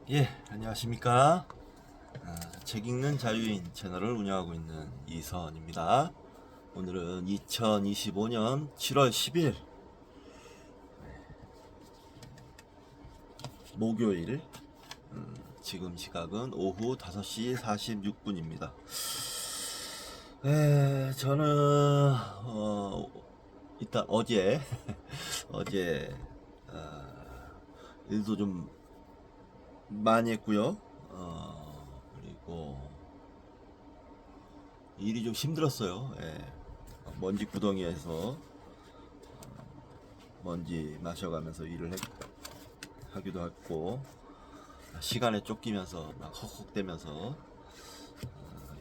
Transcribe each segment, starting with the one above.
예, 안녕하십니까. 책 읽는 자유인 채널을 운영하고 있는 이선입니다. 오늘은 2025년 7월 10일 목요일, 지금 시각은 오후 5시 46분입니다. 저는 일단 어제 어제 일도 좀 많이 했고요. 그리고 일이 좀 힘들었어요. 예. 먼지 구덩이에서 먼지 마셔가면서 하기도 했고, 시간에 쫓기면서 막 헉헉대면서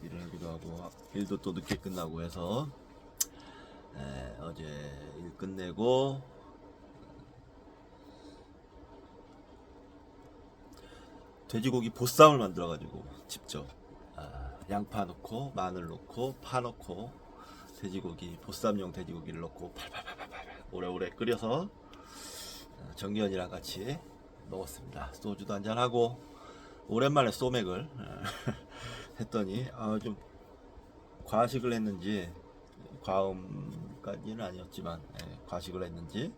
일을 하기도 하고, 일도 또 늦게 끝나고 해서 어제 일 끝내고 돼지고기 보쌈을 만들어가지고 직접 양파 넣고 마늘 넣고 파 넣고 돼지고기 보쌈용 돼지고기를 넣고 팔팔팔팔 오래오래 끓여서 정기현이랑 같이 먹었습니다. 소주도 한잔 하고 오랜만에 소맥을 했더니 좀 과식을 했는지, 과음까지는 아니었지만 과식을 했는지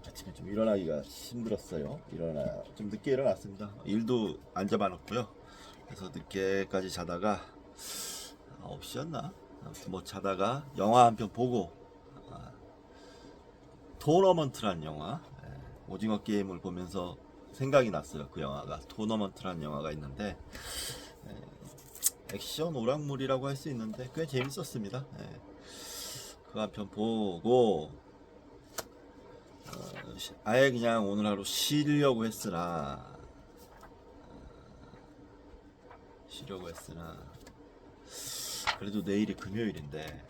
아침에 좀 일어나기가 힘들었어요. 좀 늦게 일어났습니다. 일도 안 잡아놓고요. 그래서 늦게까지 자다가 9시였나? 아무튼 뭐 자다가 영화 한 편 보고, 토너먼트란 영화, 오징어 게임을 보면서 생각이 났어요. 그 영화가 토너먼트란 영화가 있는데 액션 오락물이라고 할 수 있는데 꽤 재밌었습니다. 그 한 편 보고 아예 그냥 오늘 하루 쉬려고 했으나 그래도 내일이 금요일인데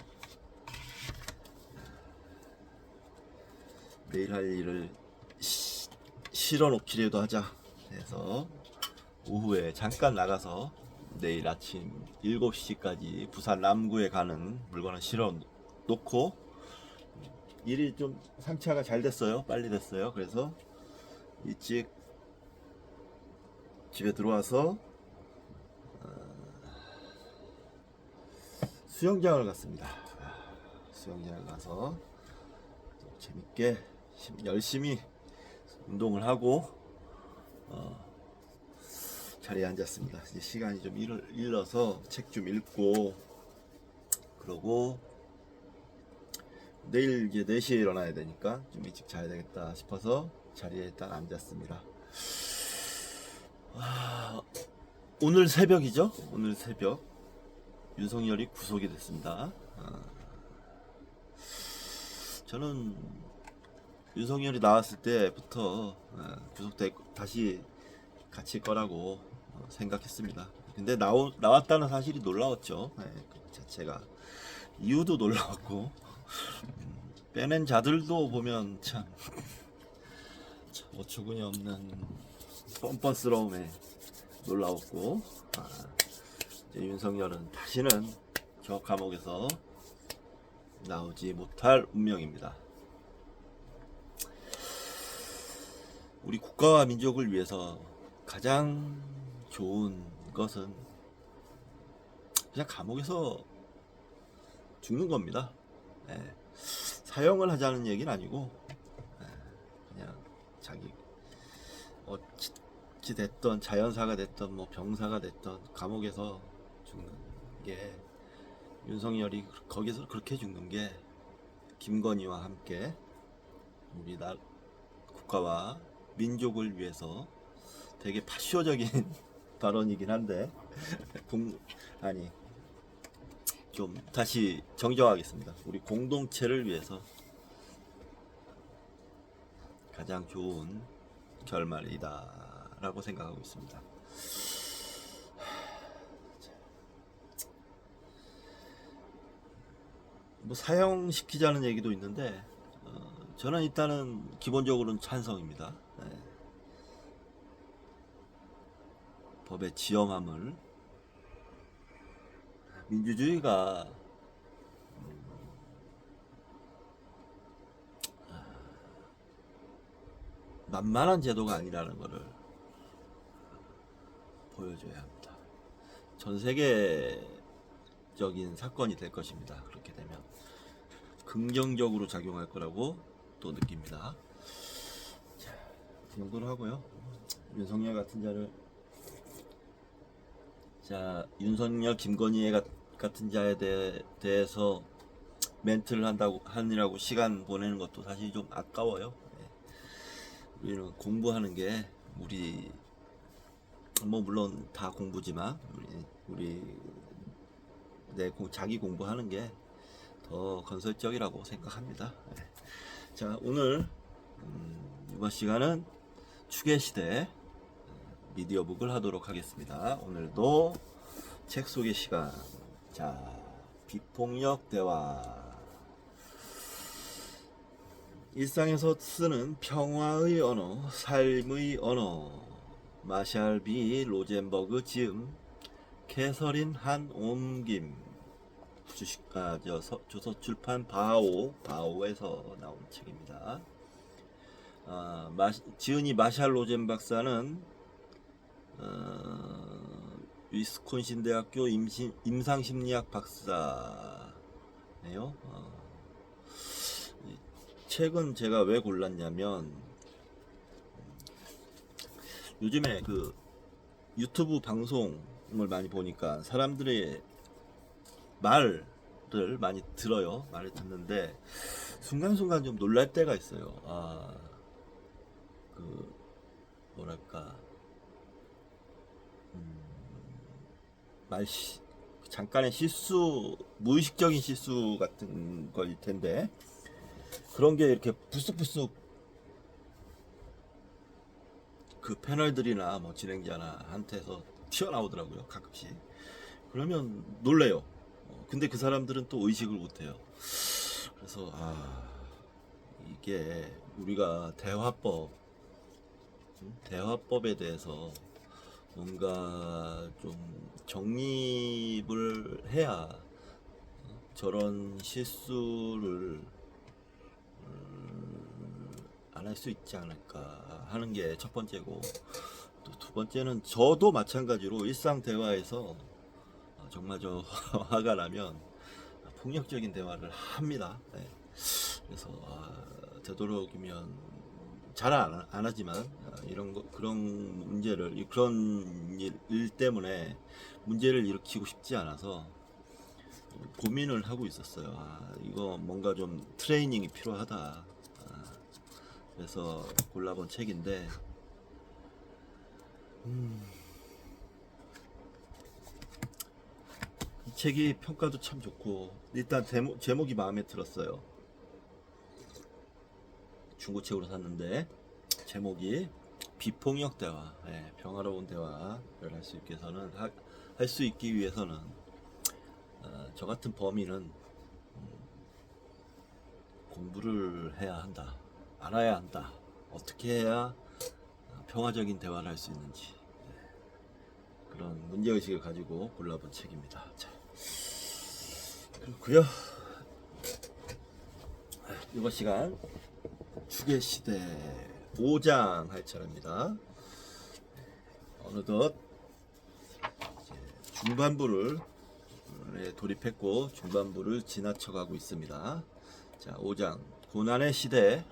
내일 할 일을 실어 놓기라도 하자 해서 오후에 잠깐 나가서 내일 아침 7시까지 부산 남구에 가는 물건을 실어 놓고, 일이 좀 상차가 잘 됐어요. 빨리 됐어요. 그래서 일찍 집에 들어와서 수영장을 갔습니다. 수영장을 가서 또 재밌게 열심히 운동을 하고 자리에 앉았습니다. 이제 시간이 좀 일러서 책 좀 읽고, 그러고 내일 이제 4시에 일어나야 되니까 좀 일찍 자야 되겠다 싶어서 자리에 일단 앉았습니다. 오늘 새벽이죠? 오늘 새벽 윤석열이 구속이 됐습니다. 저는 윤석열이 나왔을 때부터 구속돼 다시 갇힐 거라고 생각했습니다. 근데 나왔다는 사실이 놀라웠죠. 그 자체가 이유도 놀라웠고, 빼낸 자들도 보면 참 어처구니 없는 뻔뻔스러움에 놀라웠고, 이제 윤석열은 다시는 저 감옥에서 나오지 못할 운명입니다. 우리 국가와 민족을 위해서 가장 좋은 것은 그냥 감옥에서 죽는 겁니다. 사형을 하자는 얘기는 아니고, 그냥 자기 어찌 됐던 자연사가 됐던 뭐 병사가 됐던 감옥에서 죽는 게, 윤석열이 거기서 그렇게 죽는 게 김건희와 함께 우리 국가와 민족을 위해서 되게 파쇼적인 발언이긴 한데 아니, 좀 다시 정정하겠습니다. 우리 공동체를 위해서 가장 좋은 결말이다라고 생각하고 있습니다. 뭐 사형시키자는 얘기도 있는데 저는 일단은 기본적으로는 찬성입니다. 법의 지엄함을, 민주주의가 만만한 제도가 아니라는 것을 보여줘야 합니다. 전 세계적인 사건이 될 것입니다. 그렇게 되면 긍정적으로 작용할 거라고 또 느낍니다. 자, 그 정도로 하고요. 윤석열 같은 자를 윤석열, 김건희 같은 자에 대해서 멘트를 하느라고 시간 보내는 것도 사실 좀 아까워요. 네. 우리는 공부하는 게 물론 다 공부지만 자기 공부하는 게 더 건설적이라고 생각합니다. 네. 자, 오늘 이번 시간은 추계시대 미디어북을 하도록 하겠습니다. 오늘도 책 소개 시간. 자, 비폭력 대화. 일상에서 쓰는 평화의 언어, 삶의 언어. 마샬 B 로젠버그 지음, 캐서린 한 옮김. 조선출판 바오에서 나온 책입니다. 지은이 마샬 로젠 박사는 위스콘신 대학교 임상심리학 박사네요. 이 책은 제가 왜 골랐냐면 요즘에 그 유튜브 방송을 많이 보니까 사람들의 말을 많이 들어요. 말을 듣는데 순간순간 좀 놀랄 때가 있어요. 뭐랄까 잠깐의 실수, 무의식적인 실수 같은 거일 텐데 그런 게 이렇게 불쑥불쑥 그 패널들이나 뭐 진행자나 한테서 튀어나오더라고요. 가끔씩. 그러면 놀래요. 근데 그 사람들은 또 의식을 못해요. 그래서 이게 우리가 대화법에 대해서 뭔가 좀 정립을 해야 저런 실수를 안 할 수 있지 않을까 하는 게 첫 번째고, 또 두 번째는 저도 마찬가지로 일상 대화에서 정말 화가 나면 폭력적인 대화를 합니다. 네. 그래서 되도록이면 잘 안 하지만 그런 일 때문에 문제를 일으키고 싶지 않아서 고민을 하고 있었어요. 이거 뭔가 좀 트레이닝이 필요하다. 그래서 골라본 책인데 이 책이 평가도 참 좋고 일단 제목이 마음에 들었어요. 중고책으로 샀는데 제목이 비폭력 대화, 평화로운 대화를 할 수 있기 위해서는 저 같은 범인은 공부를 해야 한다, 알아야 한다. 어떻게 해야 평화적인 대화를 할 수 있는지 그런 문제의식을 가지고 골라본 책입니다. 자, 그렇고요. 이번 시간 추계시대 5장 할 차례입니다. 어느덧 중반부를 돌입했고 중반부를 지나쳐가고 있습니다. 자, 5장 고난의 시대,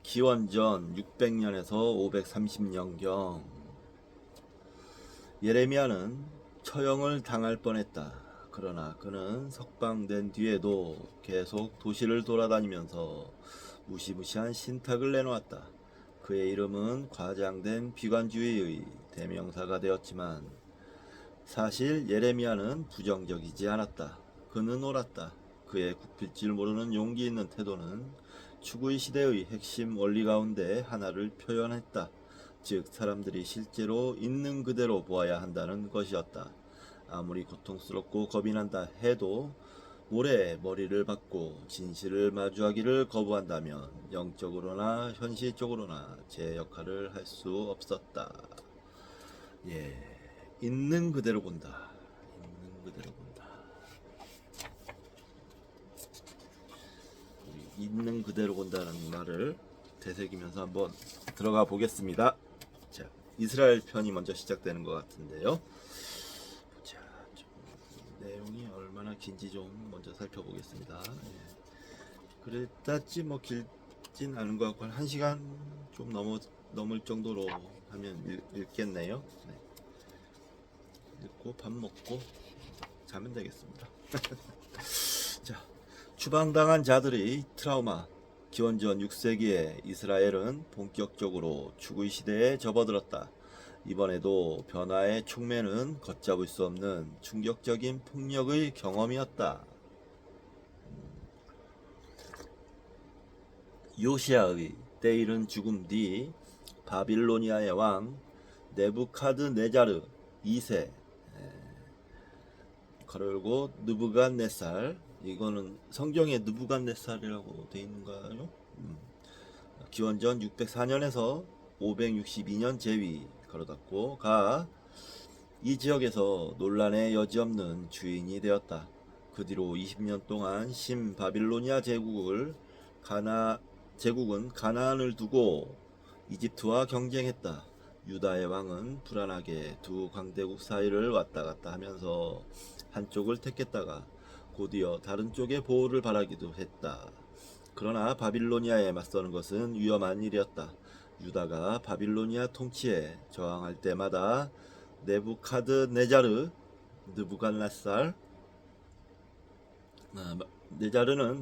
기원전 600년에서 530년경. 예레미야는 처형을 당할 뻔했다. 그러나 그는 석방된 뒤에도 계속 도시를 돌아다니면서 무시무시한 신탁을 내놓았다. 그의 이름은 과장된 비관주의의 대명사가 되었지만 사실 예레미야는 부정적이지 않았다. 그는 옳았다. 그의 굽힐 줄 모르는 용기 있는 태도는 추구의 시대의 핵심 원리 가운데 하나를 표현했다. 즉 사람들이 실제로 있는 그대로 보아야 한다는 것이었다. 아무리 고통스럽고 겁이 난다 해도 모래에 머리를 박고 진실을 마주하기를 거부한다면 영적으로나 현실적으로나 제 역할을 할 수 없었다. 있는 그대로 본다. 있는 그대로 본다. 있는 그대로 본다는 말을 되새기면서 한번 들어가 보겠습니다. 자, 이스라엘 편이 먼저 시작되는 것 같은데요. 자, 좀 내용이 얼마나 긴지 좀 먼저 살펴보겠습니다. 그랬다지 뭐 길진 않은 것 같고 한 1시간 좀 넘을 정도로 하면 읽겠네요. 네. 읽고 밥 먹고 자면 되겠습니다. 자, 추방당한 자들의 트라우마. 기원전 6세기에 이스라엘은 본격적으로 추구의 시대에 접어들었다. 이번에도 변화의 촉매는 걷잡을 수 없는 충격적인 폭력의 경험이었다. 요시아의 때이른 죽음 뒤 바빌로니아의 왕 네부카드네자르 2세 가로열고 느부갓네살, 이거는 성경에 느부갓네살이라고 돼 있는가요? 기원전 604년에서 562년 제위 가로 닫고 가 이 지역에서 논란의 여지없는 주인이 되었다. 그 뒤로 20년 동안 신바빌로니아 제국은 가나안을 두고 이집트와 경쟁했다. 유다의 왕은 불안하게 두 강대국 사이를 왔다 갔다 하면서 한쪽을 택했다가 곧이어 다른 쪽의 보호를 바라기도 했다. 그러나 바빌로니아에 맞서는 것은 위험한 일이었다. 유다가 바빌로니아 통치에 저항할 때마다 느부갓네자르는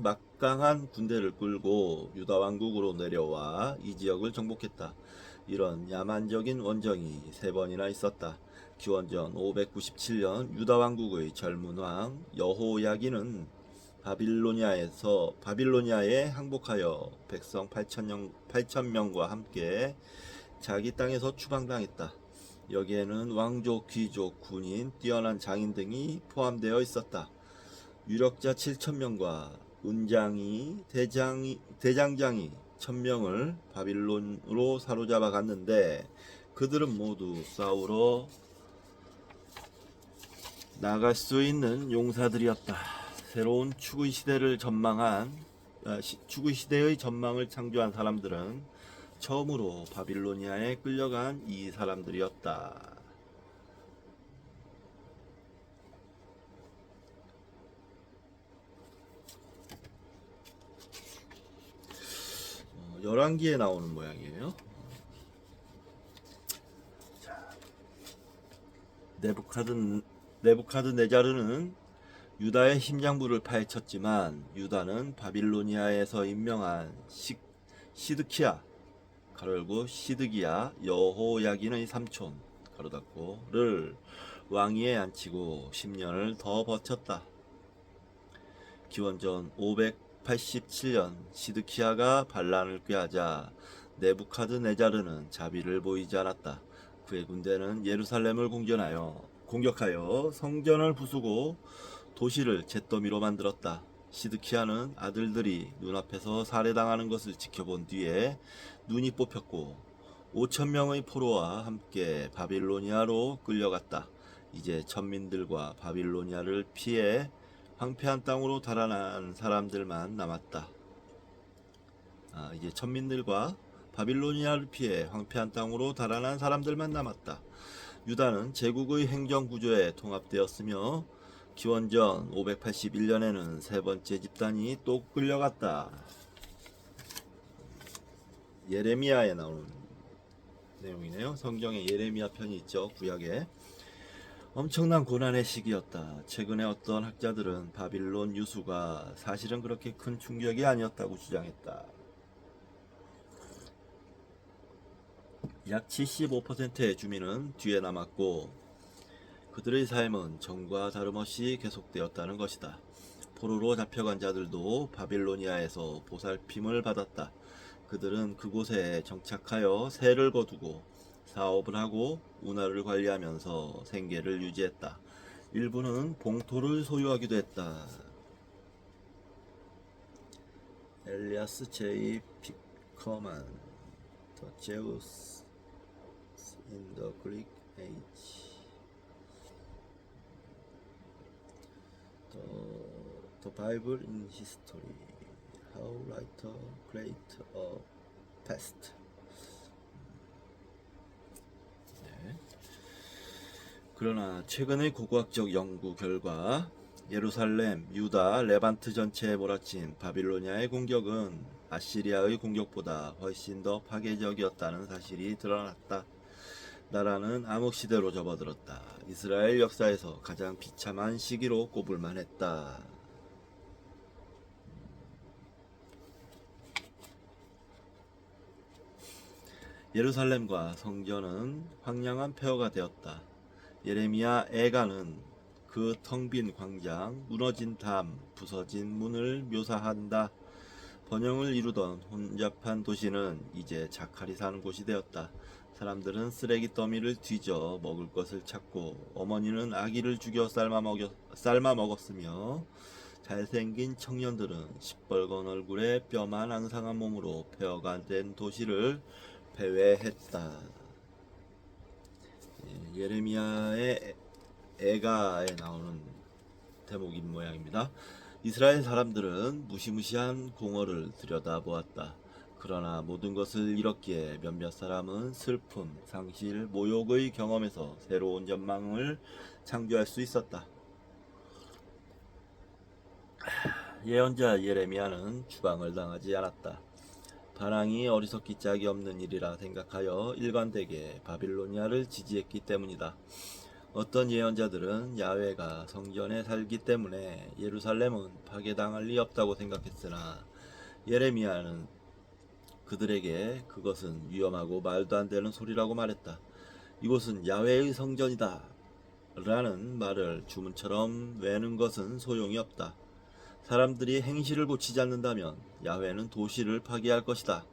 막강한 군대를 끌고 유다 왕국으로 내려와 이 지역을 정복했다. 이런 야만적인 원정이 3번이나 있었다. 기원전 597년 유다 왕국의 젊은 왕 여호야긴은 바빌로니아에 항복하여 백성 8천명과 함께 자기 땅에서 추방당했다. 여기에는 왕족, 귀족, 군인, 뛰어난 장인 등이 포함되어 있었다. 유력자 7천명과 은장이, 대장장이 1,000명을 바빌론으로 사로잡아 갔는데 그들은 모두 싸우러 나갈 수 있는 용사들이었다. 새로운 추구의 시대의 전망을 창조한 사람들은 처음으로 바빌로니아에 끌려간 이 사람들이었다. 열왕기에 나오는 모양이에요. 자, 네부카드네자르는 유다의 심장부를 파헤쳤지만 유다는 바빌로니아에서 임명한 시드기야 여호야긴의 삼촌 가로 닫고를 왕위에 앉히고 10년을 더 버텼다. 기원전 587년 시드키야가 반란을 꾀하자 네부카드네자르는 자비를 보이지 않았다. 그의 군대는 예루살렘을 공격하여 성전을 부수고 도시를 잿더미로 만들었다. 시드키야는 아들들이 눈앞에서 살해당하는 것을 지켜본 뒤에 눈이 뽑혔고 5,000명의 포로와 함께 바빌로니아로 끌려갔다. 이제 천민들과 바빌로니아를 피해 황폐한 땅으로 달아난 사람들만 남았다. 이제 천민들과 바빌로니아를 피해 황폐한 땅으로 달아난 사람들만 남았다. 유다는 제국의 행정 구조에 통합되었으며 기원전 581년에는 세 번째 집단이 또 끌려갔다. 예레미야에 나오는 내용이네요. 성경에 예레미야 편이 있죠. 구약에. 엄청난 고난의 시기였다. 최근에 어떤 학자들은 바빌론 유수가 사실은 그렇게 큰 충격이 아니었다고 주장했다. 약 75%의 주민은 뒤에 남았고 그들의 삶은 전과 다름없이 계속되었다는 것이다. 포로로 잡혀간 자들도 바빌로니아에서 보살핌을 받았다. 그들은 그곳에 정착하여 세를 거두고 사업을 하고 운하를 관리하면서 생계를 유지했다. 일부는 봉토를 소유하기도 했다. 엘리아스 제이 피커만 The Zeus in the Greek Age The Bible in History How Writer Create a Past. 그러나 최근의 고고학적 연구 결과 예루살렘, 유다, 레반트 전체에 몰아친 바빌로니아의 공격은 아시리아의 공격보다 훨씬 더 파괴적이었다는 사실이 드러났다. 나라는 암흑시대로 접어들었다. 이스라엘 역사에서 가장 비참한 시기로 꼽을 만했다. 예루살렘과 성전은 황량한 폐허가 되었다. 예레미야 애가는 그 텅 빈 광장, 무너진 담, 부서진 문을 묘사한다. 번영을 이루던 혼잡한 도시는 이제 자칼이 사는 곳이 되었다. 사람들은 쓰레기 더미를 뒤져 먹을 것을 찾고 어머니는 아기를 죽여 삶아 먹었으며 잘생긴 청년들은 시뻘건 얼굴에 뼈만 앙상한 몸으로 폐허가 된 도시를 배회했다. 예레미야의 애가에 나오는 대목인 모양입니다. 이스라엘 사람들은 무시무시한 공허를 들여다보았다. 그러나 모든 것을 잃었기에 몇몇 사람은 슬픔, 상실, 모욕의 경험에서 새로운 전망을 창조할 수 있었다. 예언자 예레미야는 추방을 당하지 않았다. 반항이 어리석기 짝이 없는 일이라 생각하여 일관되게 바빌로니아를 지지했기 때문이다. 어떤 예언자들은 야훼가 성전에 살기 때문에 예루살렘은 파괴당할 리 없다고 생각했으나 예레미야는 그들에게 그것은 위험하고 말도 안 되는 소리라고 말했다. 이곳은 야훼의 성전이다 라는 말을 주문처럼 외는 것은 소용이 없다. 사람들이 행실을 고치지 않는다면 야훼는 도시를 파괴할 것이다.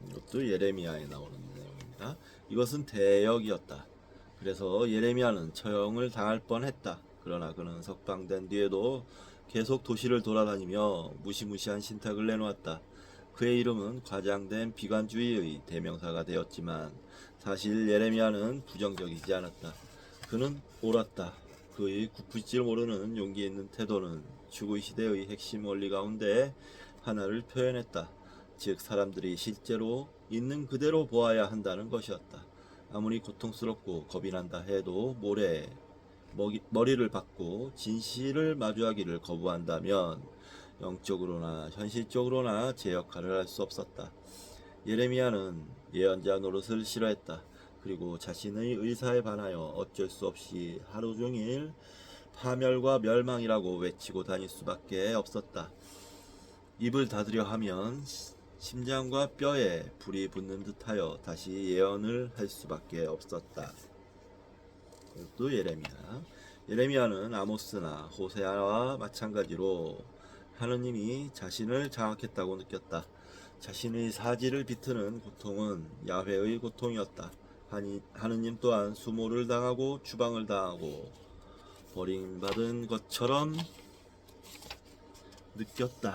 이것도 예레미야에 나오는 내용입니다. 이것은 대역이었다. 그래서 예레미야는 처형을 당할 뻔했다. 그러나 그는 석방된 뒤에도 계속 도시를 돌아다니며 무시무시한 신탁을 내놓았다. 그의 이름은 과장된 비관주의의 대명사가 되었지만 사실 예레미야는 부정적이지 않았다. 그는 옳았다. 그의 굽힐 모르는 용기 있는 태도는 주의 시대의 핵심 원리 가운데 하나를 표현했다. 즉 사람들이 실제로 있는 그대로 보아야 한다는 것이었다. 아무리 고통스럽고 겁이 난다 해도 머리를 박고 진실을 마주하기를 거부한다면 영적으로나 현실적으로나 제 역할을 할 수 없었다. 예레미야는 예언자 노릇을 싫어했다. 그리고 자신의 의사에 반하여 어쩔 수 없이 하루 종일 파멸과 멸망이라고 외치고 다닐 수밖에 없었다. 입을 닫으려 하면 심장과 뼈에 불이 붙는 듯하여 다시 예언을 할 수밖에 없었다. 또 예레미야는 아모스나 호세아와 마찬가지로 하느님이 자신을 장악했다고 느꼈다. 자신의 사지를 비트는 고통은 야훼의 고통이었다. 하느님 또한 수모를 당하고 추방을 당하고 버림받은 것처럼 느꼈다.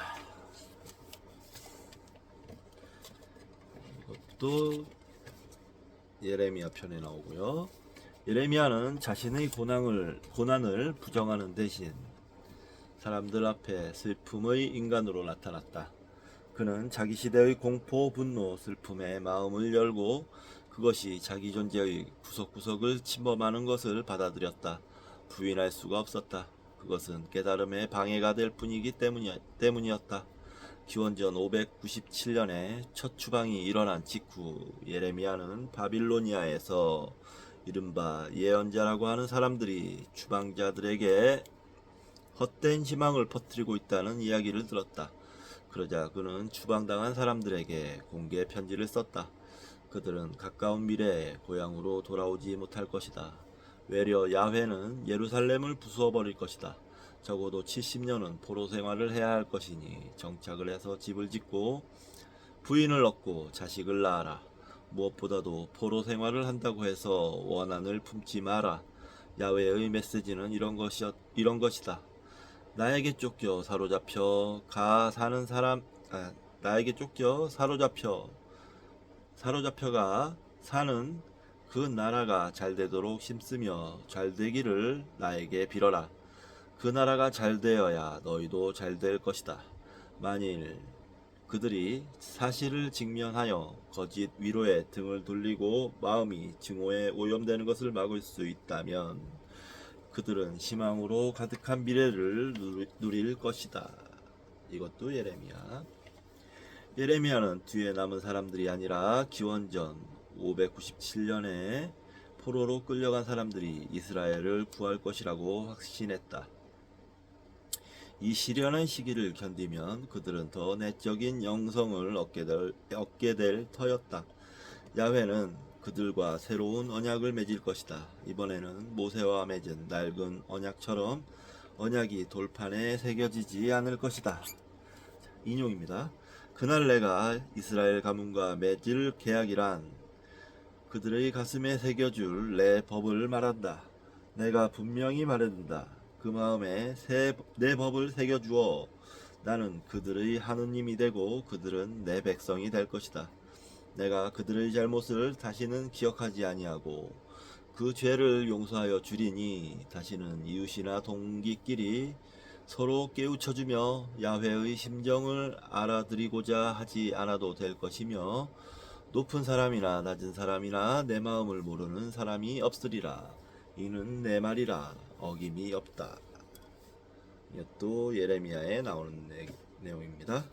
이것도 예레미야 편에 나오고요. 예레미야는 자신의 고난을 부정하는 대신 사람들 앞에 슬픔의 인간으로 나타났다. 그는 자기 시대의 공포, 분노, 슬픔에 마음을 열고 그것이 자기 존재의 구석구석을 침범하는 것을 받아들였다. 부인할 수가 없었다. 그것은 깨달음의 방해가 될 뿐이기 때문이었다. 기원전 597년에 첫 추방이 일어난 직후 예레미야는 바빌로니아에서 이른바 예언자라고 하는 사람들이 추방자들에게 헛된 희망을 퍼뜨리고 있다는 이야기를 들었다. 그러자 그는 추방당한 사람들에게 공개 편지를 썼다. 그들은 가까운 미래에 고향으로 돌아오지 못할 것이다. 외려 야훼는 예루살렘을 부수어 버릴 것이다. 적어도 70년은 포로 생활을 해야 할 것이니 정착을 해서 집을 짓고 부인을 얻고 자식을 낳아라. 무엇보다도 포로 생활을 한다고 해서 원한을 품지 마라. 야훼의 메시지는 이런 것이다. 나에게 쫓겨 사로잡혀가 사는 그 나라가 잘 되도록 힘쓰며 잘 되기를 나에게 빌어라. 그 나라가 잘 되어야 너희도 잘 될 것이다. 만일 그들이 사실을 직면하여 거짓 위로에 등을 돌리고 마음이 증오에 오염되는 것을 막을 수 있다면 그들은 희망으로 가득한 미래를 누릴 것이다. 이것도 예레미야. 예레미야는 뒤에 남은 사람들이 아니라 기원전 597년에 포로로 끌려간 사람들이 이스라엘을 구할 것이라고 확신했다. 이 시련한 시기를 견디면 그들은 더 내적인 영성을 얻게 될 터였다. 야훼는 그들과 새로운 언약을 맺을 것이다. 이번에는 모세와 맺은 낡은 언약처럼 언약이 돌판에 새겨지지 않을 것이다. 인용입니다. 그날 내가 이스라엘 가문과 맺을 계약이란 그들의 가슴에 새겨줄 내 법을 말한다. 내가 분명히 말한다. 그 마음에 내 법을 새겨주어 나는 그들의 하느님이 되고 그들은 내 백성이 될 것이다. 내가 그들의 잘못을 다시는 기억하지 아니하고 그 죄를 용서하여 주리니 다시는 이웃이나 동기끼리 서로 깨우쳐주며 야훼의 심정을 알아들이고자 하지 않아도 될 것이며 높은 사람이나 낮은 사람이나 내 마음을 모르는 사람이 없으리라. 이는 내 말이라 어김이 없다. 이것도 예레미야에 나오는 내용입니다.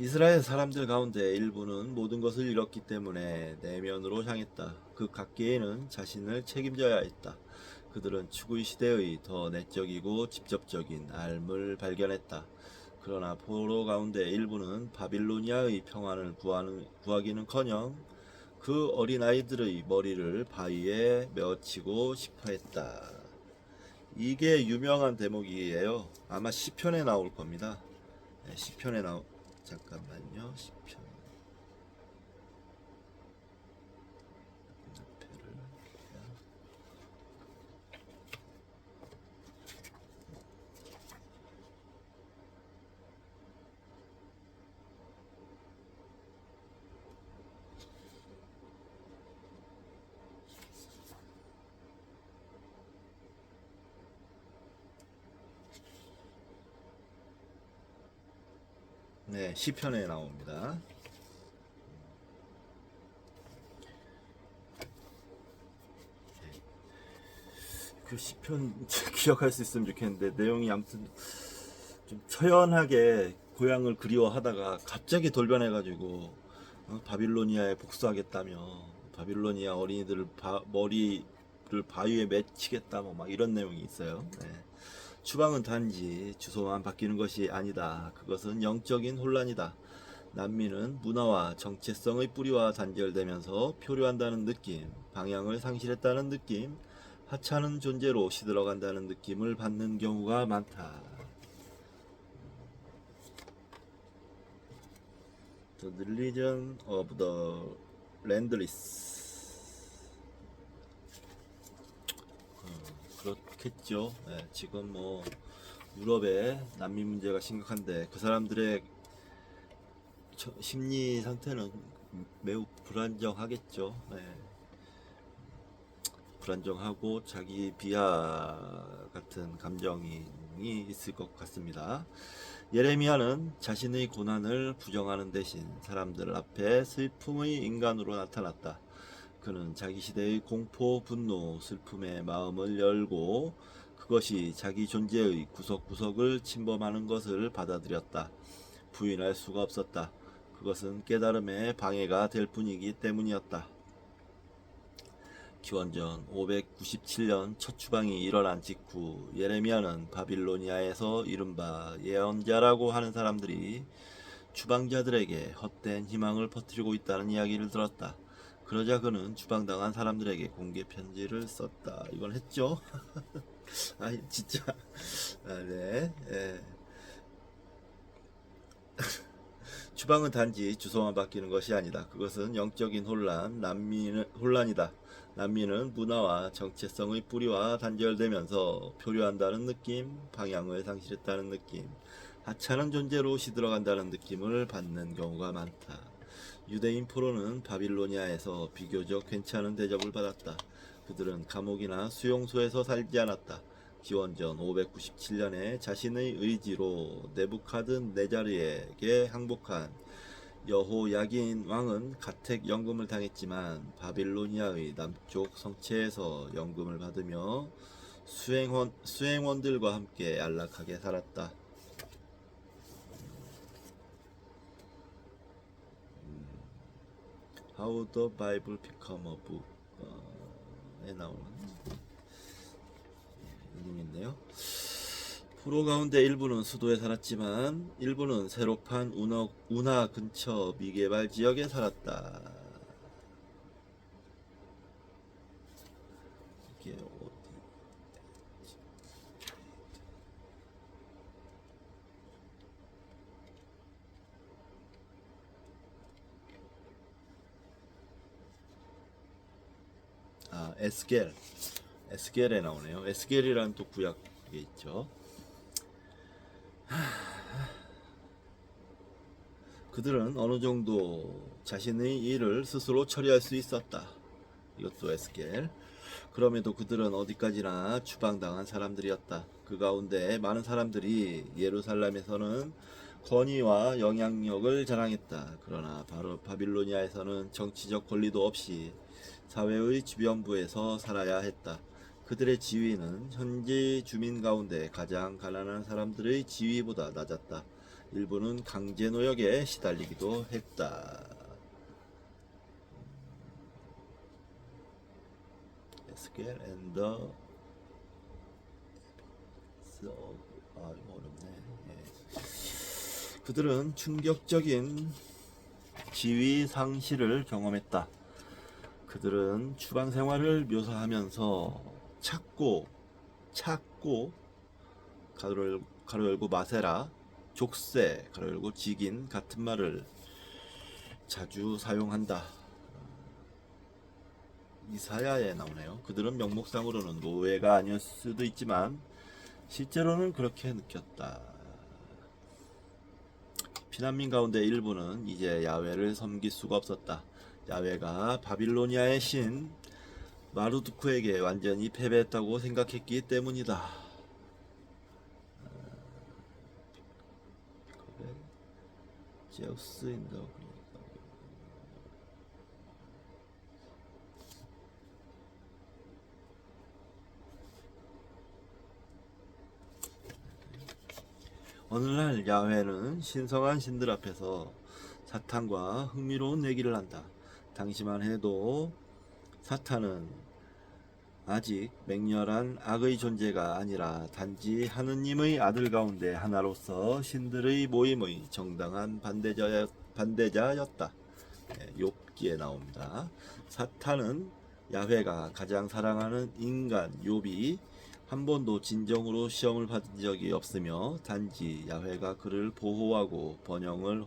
이스라엘 사람들 가운데 일부는 모든 것을 잃었기 때문에 내면으로 향했다. 그 각계에는 자신을 책임져야 했다. 그들은 추구의 시대의 더 내적이고 직접적인 삶을 발견했다. 그러나 포로 가운데 일부는 바빌로니아의 평안을 구하기는커녕 그 어린아이들의 머리를 바위에 메어치고 싶어했다. 이게 유명한 대목이에요. 아마 시편에 나올 겁니다. 네, 시편에 잠깐만요. 시편 네, 시편에 나옵니다. 그 시편 기억할 수 있으면 좋겠는데 내용이 아무튼 좀 처연하게 고향을 그리워하다가 갑자기 돌변해가지고 바빌로니아에 복수하겠다며 바빌로니아 어린이들을 머리를 바위에 맺히겠다 뭐 막 이런 내용이 있어요. 네. 추방은 단지 주소만 바뀌는 것이 아니다. 그것은 영적인 혼란이다. 난민은 문화와 정체성의 뿌리와 단절되면서 표류한다는 느낌, 방향을 상실했다는 느낌, 하찮은 존재로 시들어간다는 느낌을 받는 경우가 많다. The Religion of the Landless. 그렇겠죠. 네, 지금 뭐 유럽의 난민 문제가 심각한데 그 사람들의 심리 상태는 매우 불안정하겠죠. 네. 불안정하고 자기 비하 같은 감정이 있을 것 같습니다. 예레미야는 자신의 고난을 부정하는 대신 사람들 앞에 슬픔의 인간으로 나타났다. 그는 자기 시대의 공포, 분노, 슬픔의 마음을 열고 그것이 자기 존재의 구석구석을 침범하는 것을 받아들였다. 부인할 수가 없었다. 그것은 깨달음의 방해가 될 뿐이기 때문이었다. 기원전 597년 첫 추방이 일어난 직후 예레미야는 바빌로니아에서 이른바 예언자라고 하는 사람들이 추방자들에게 헛된 희망을 퍼뜨리고 있다는 이야기를 들었다. 그러자 그는 추방당한 사람들에게 공개 편지를 썼다. 이건 했죠? 아 진짜. 네. 추방은 단지 주소만 바뀌는 것이 아니다. 그것은 영적인 혼란이다. 난민은 문화와 정체성의 뿌리와 단절되면서 표류한다는 느낌, 방향을 상실했다는 느낌, 하찮은 존재로 시들어간다는 느낌을 받는 경우가 많다. 유대인 포로는 바빌로니아에서 비교적 괜찮은 대접을 받았다. 그들은 감옥이나 수용소에서 살지 않았다. 기원전 597년에 자신의 의지로 네부카드네자르에게 항복한 여호야긴 왕은 가택 연금을 당했지만 바빌로니아의 남쪽 성체에서 연금을 받으며 수행원들과 함께 안락하게 살았다. How the Bible Become a Book 에 나오는 이름인데요. 포로 가운데 일부는 수도에 살았지만 일부는 새로 판 운하 근처 미개발 지역에 살았다. 이게 어디? 에스겔에 나오네요. 에스겔이라는 또 구약에 있죠. 그들은 어느 정도 자신의 일을 스스로 처리할 수 있었다. 이것도 에스겔. 그럼에도 그들은 어디까지나 추방당한 사람들이었다. 그 가운데 많은 사람들이 예루살렘에서는 권위와 영향력을 자랑했다. 그러나 바로 바빌로니아에서는 정치적 권리도 없이 사회의 주변부에서 살아야 했다. 그들의 지위는 현지 주민 가운데 가장 가난한 사람들의 지위보다 낮았다. 일부는 강제 노역에 시달리기도 했다. 에스겔 앤 더 이거 어렵네. 예. 그들은 충격적인 지위 상실을 경험했다. 그들은 추방 생활을 묘사하면서 찾고 가로 열고 마세라, 족쇄 가로 열고 직인 같은 말을 자주 사용한다. 이사야에 나오네요. 그들은 명목상으로는 노예가 아니었을 수도 있지만 실제로는 그렇게 느꼈다. 피난민 가운데 일부는 이제 야훼를 섬길 수가 없었다. 야훼가 바빌로니아의 신 마르두크에게 완전히 패배했다고 생각했기 때문이다. 제우스인가. 오늘날 야훼는 신성한 신들 앞에서 사탄과 흥미로운 얘기를 한다. 당시만 해도 사탄은 아직 맹렬한 악의 존재가 아니라 단지 하느님의 아들 가운데 하나로서 신들의 모임의 정당한 반대자였다. 욥기에 나옵니다. 사탄은 야훼가 가장 사랑하는 인간 욥이 한 번도 진정으로 시험을 받은 적이 없으며 단지 야훼가 그를 보호하고 번영을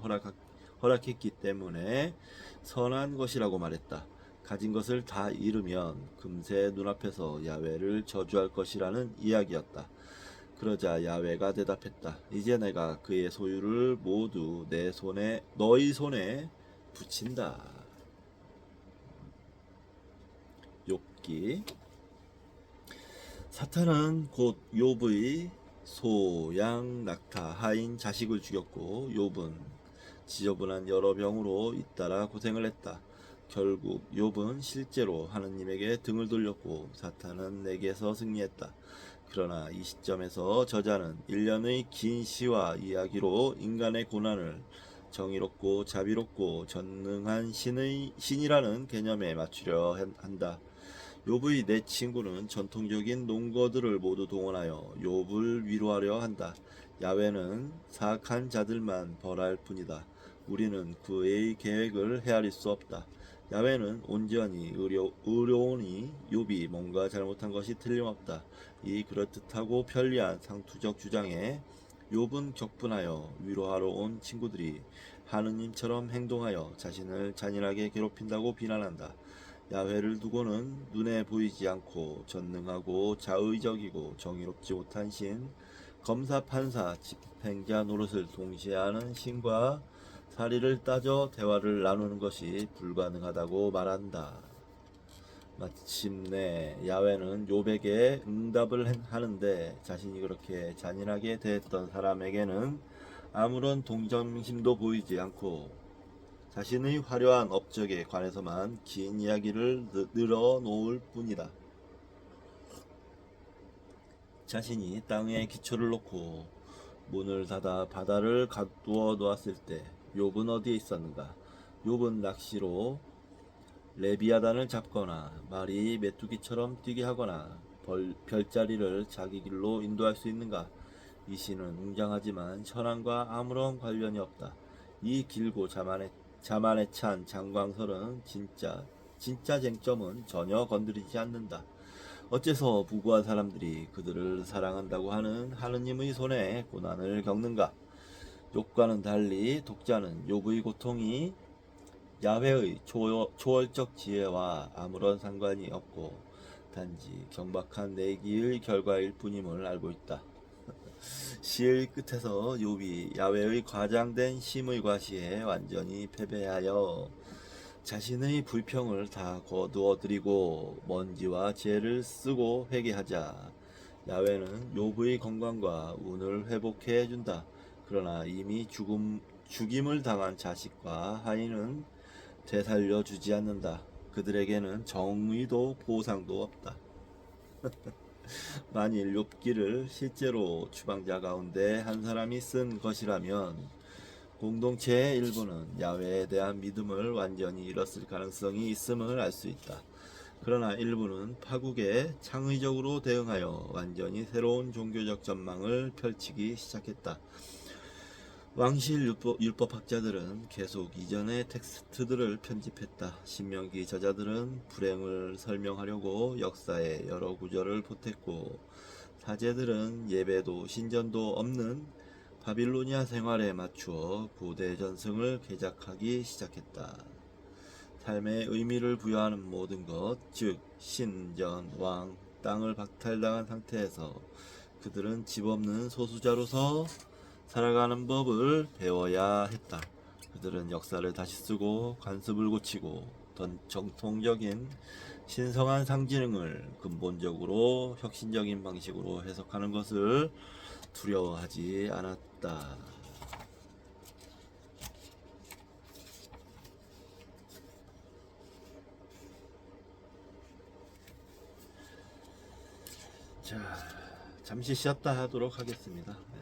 허락했기 때문에 선한 것이라고 말했다. 가진 것을 다 잃으면 금세 눈앞에서 야훼를 저주할 것이라는 이야기였다. 그러자 야훼가 대답했다. 이제 내가 그의 소유를 모두 너희 손에 붙인다. 욥기. 사탄은 곧 욥의 소, 양, 낙타, 하인, 자식을 죽였고 욥은 지저분한 여러 병으로 잇따라 고생을 했다. 결국 욥은 실제로 하느님에게 등을 돌렸고 사탄은 내게서 승리했다. 그러나 이 시점에서 저자는 일련의 긴 시와 이야기로 인간의 고난을 정의롭고 자비롭고 전능한 신이라는 개념에 맞추려 한다. 욥의 네 친구는 전통적인 농거들을 모두 동원하여 욥을 위로하려 한다. 야훼는 사악한 자들만 벌할 뿐이다. 우리는 그의 계획을 헤아릴 수 없다. 야훼는 온전히 의로우니 욥이 뭔가 잘못한 것이 틀림없다. 이 그럴듯하고 편리한 상투적 주장에 욥은 격분하여 위로하러 온 친구들이 하느님처럼 행동하여 자신을 잔인하게 괴롭힌다고 비난한다. 야훼를 두고는 눈에 보이지 않고 전능하고 자의적이고 정의롭지 못한 신, 검사, 판사, 집행자 노릇을 동시에 하는 신과 사리를 따져 대화를 나누는 것이 불가능하다고 말한다. 마침내 야훼는 욥에게 응답을 하는데 자신이 그렇게 잔인하게 대했던 사람에게는 아무런 동정심도 보이지 않고 자신의 화려한 업적에 관해서만 긴 이야기를 늘어놓을 뿐이다. 자신이 땅에 기초를 놓고 문을 닫아 바다를 가두어 놓았을 때 욥은 어디에 있었는가? 욥은 낚시로 레비아단을 잡거나 말이 메뚜기처럼 뛰게 하거나 별자리를 자기 길로 인도할 수 있는가? 이 시는 웅장하지만 현황과 아무런 관련이 없다. 이 길고 자만에 찬 장광설은 진짜 쟁점은 전혀 건드리지 않는다. 어째서 부귀한 사람들이 그들을 사랑한다고 하는 하느님의 손에 고난을 겪는가? 욥과는 달리 독자는 욥의 고통이 야훼의 초월적 지혜와 아무런 상관이 없고 단지 경박한 내기의 결과일 뿐임을 알고 있다. 시의 끝에서 욥이 야훼의 과장된 심의 과시에 완전히 패배하여 자신의 불평을 다 거두어들이고 먼지와 죄를 쓰고 회개하자 야훼는 욥의 건강과 운을 회복해 준다. 그러나 이미 죽임을 당한 자식과 하인은 되살려 주지 않는다. 그들에게는 정의도 보상도 없다. 만일 욥기를 실제로 추방자 가운데 한 사람이 쓴 것이라면 공동체의 일부는 야훼에 대한 믿음을 완전히 잃었을 가능성이 있음을 알 수 있다. 그러나 일부는 파국에 창의적으로 대응하여 완전히 새로운 종교적 전망을 펼치기 시작했다. 왕실 율법학자들은 계속 이전의 텍스트들을 편집했다. 신명기 저자들은 불행을 설명하려고 역사의 여러 구절을 보탰고 사제들은 예배도 신전도 없는 바빌로니아 생활에 맞추어 고대 전승을 개작하기 시작했다. 삶의 의미를 부여하는 모든 것, 즉 신전, 왕, 땅을 박탈당한 상태에서 그들은 집 없는 소수자로서 살아가는 법을 배워야 했다. 그들은 역사를 다시 쓰고 관습을 고치고 정통적인 신성한 상징을 근본적으로 혁신적인 방식으로 해석하는 것을 두려워하지 않았다. 자, 잠시 쉬었다 하도록 하겠습니다. 네.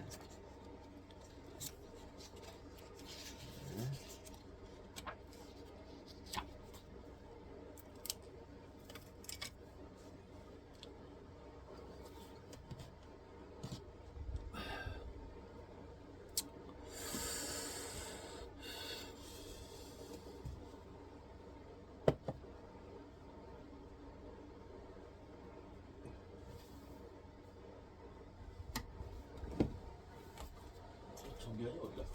정규현이 어디 갔어?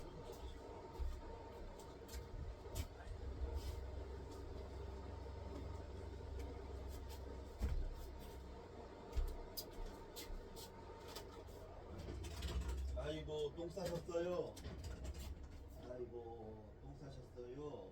아이고 똥 싸셨어요. 아이고 똥 싸셨어요.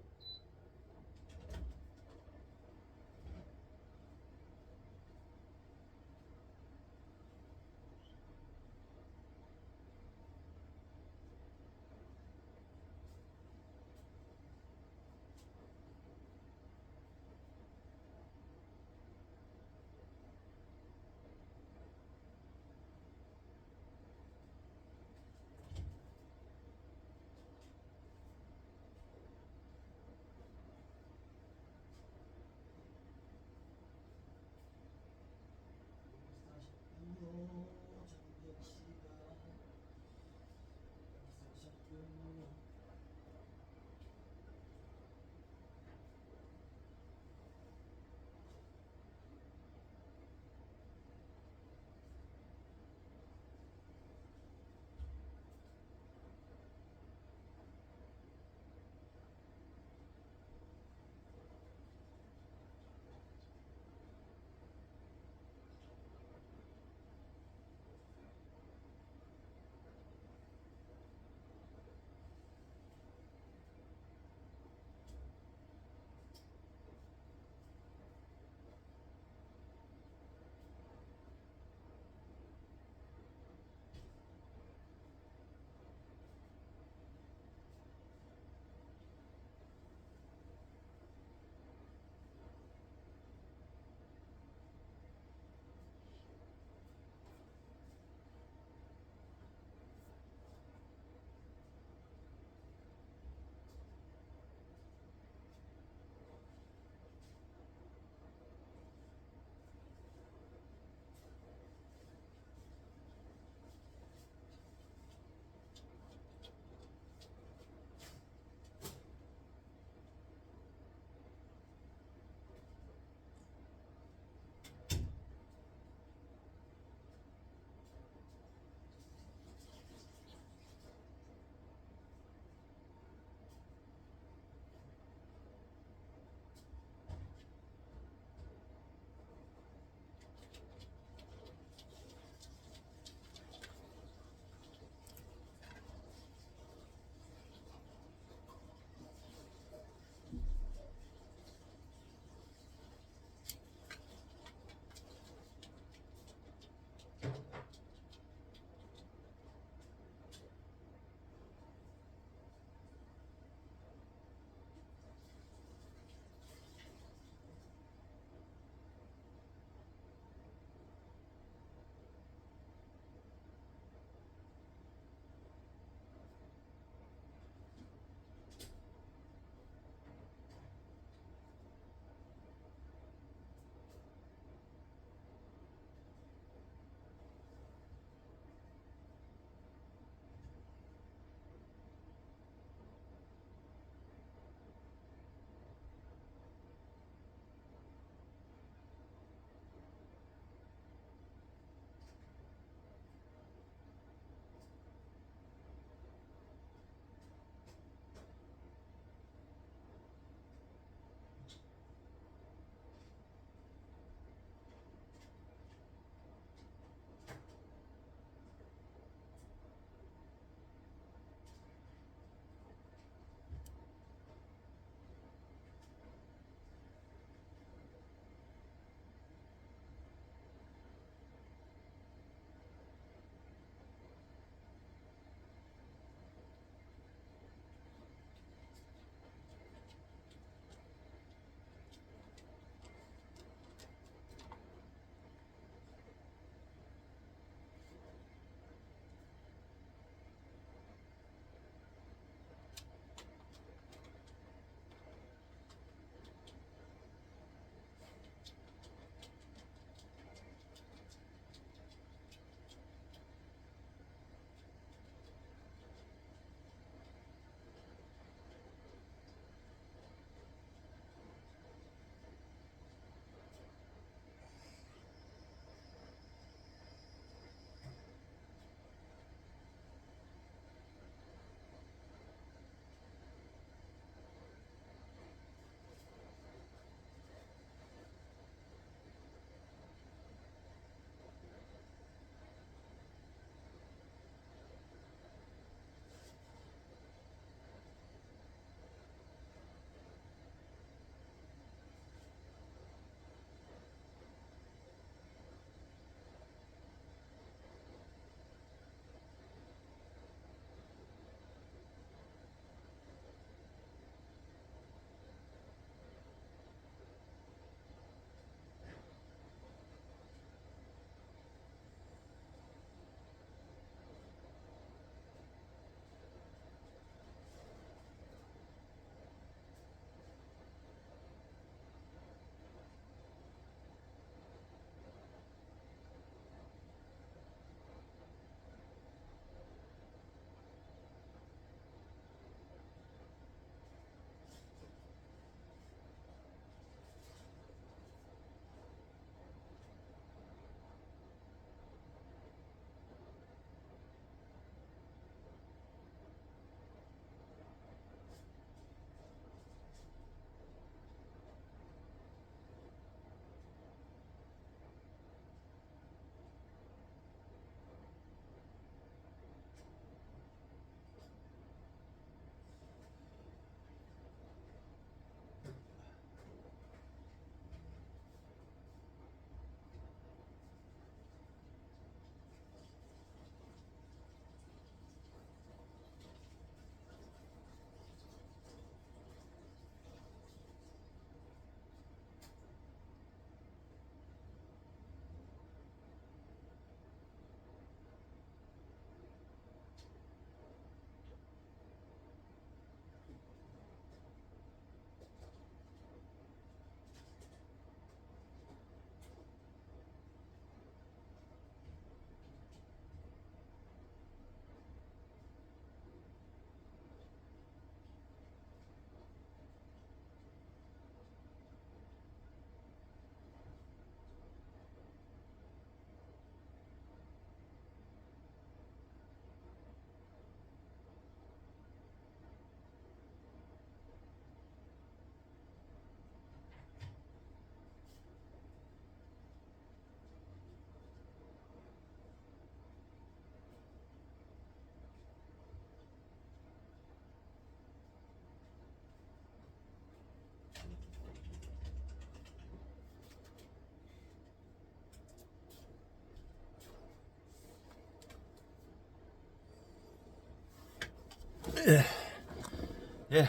예,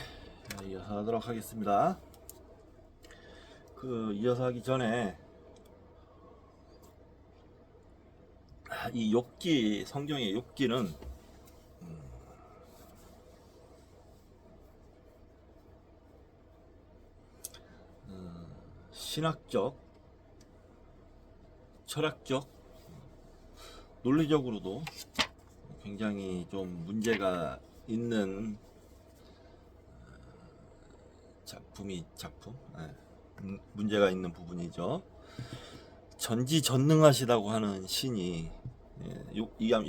이어서 하도록 하겠습니다. 이어서 하기 전에 이 욥기, 성경의 욥기는 신학적, 철학적, 논리적으로도 굉장히 좀 문제가 있는 작품, 문제가 있는 부분이죠. 전지전능하시다고 하는 신이,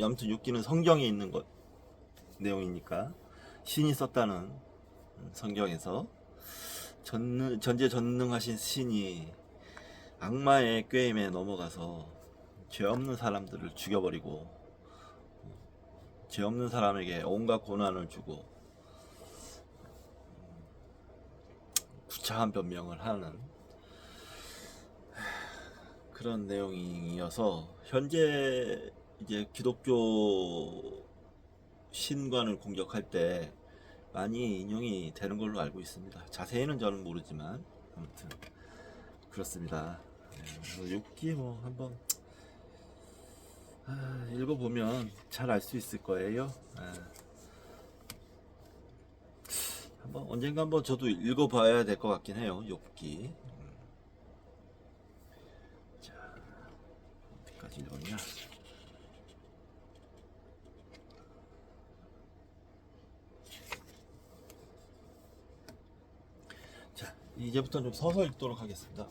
아무튼 욥기는 성경에 있는 내용이니까 신이 썼다는 성경에서 전지전능하신 신이 악마의 꾀임에 넘어가서 죄 없는 사람들을 죽여버리고 죄 없는 사람에게 온갖 고난을 주고 구차한 변명을 하는 그런 내용이어서 현재 이제 기독교 신관을 공격할 때 많이 인용이 되는 걸로 알고 있습니다. 자세히는 저는 모르지만 아무튼 그렇습니다. 욥기 뭐 한번 읽어보면 잘 알 수 있을 거예요. 언젠가 한번 저도 읽어봐야 될 것 같긴 해요. 욥기. 자, 어디까지 읽었냐? 자, 이제부터 좀 서서 읽도록 하겠습니다.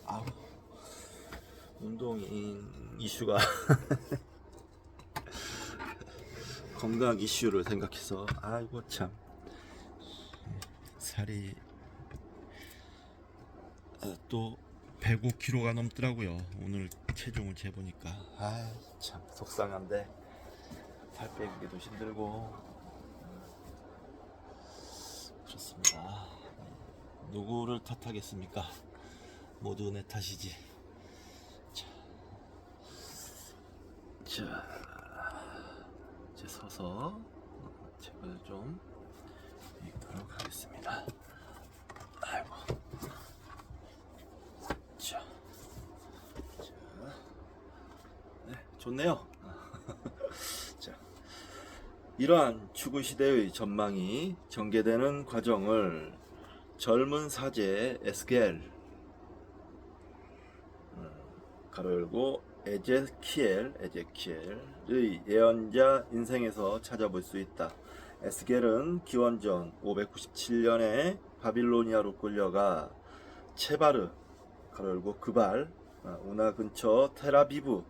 운동인 이슈가 건강 이슈를 생각해서 아이고 참 살이 또 105kg가 넘더라고요. 오늘 체중을 재보니까 참 속상한데 살 빼기도 힘들고 그렇습니다. 누구를 탓하겠습니까? 모두 내 탓이지. 자, 이제 서서 책을 좀 읽도록 하겠습니다. 아이고. 자, 네, 좋네요. 자, 이러한 추구 시대의 전망이 전개되는 과정을 젊은 사제 에스겔 가로 열고 에제키엘의 예언자 인생에서 찾아볼 수 있다. 에스겔은 기원전 597년에 바빌로니아로 끌려가 체바르 가로 열고 그발 우나 근처 테라비브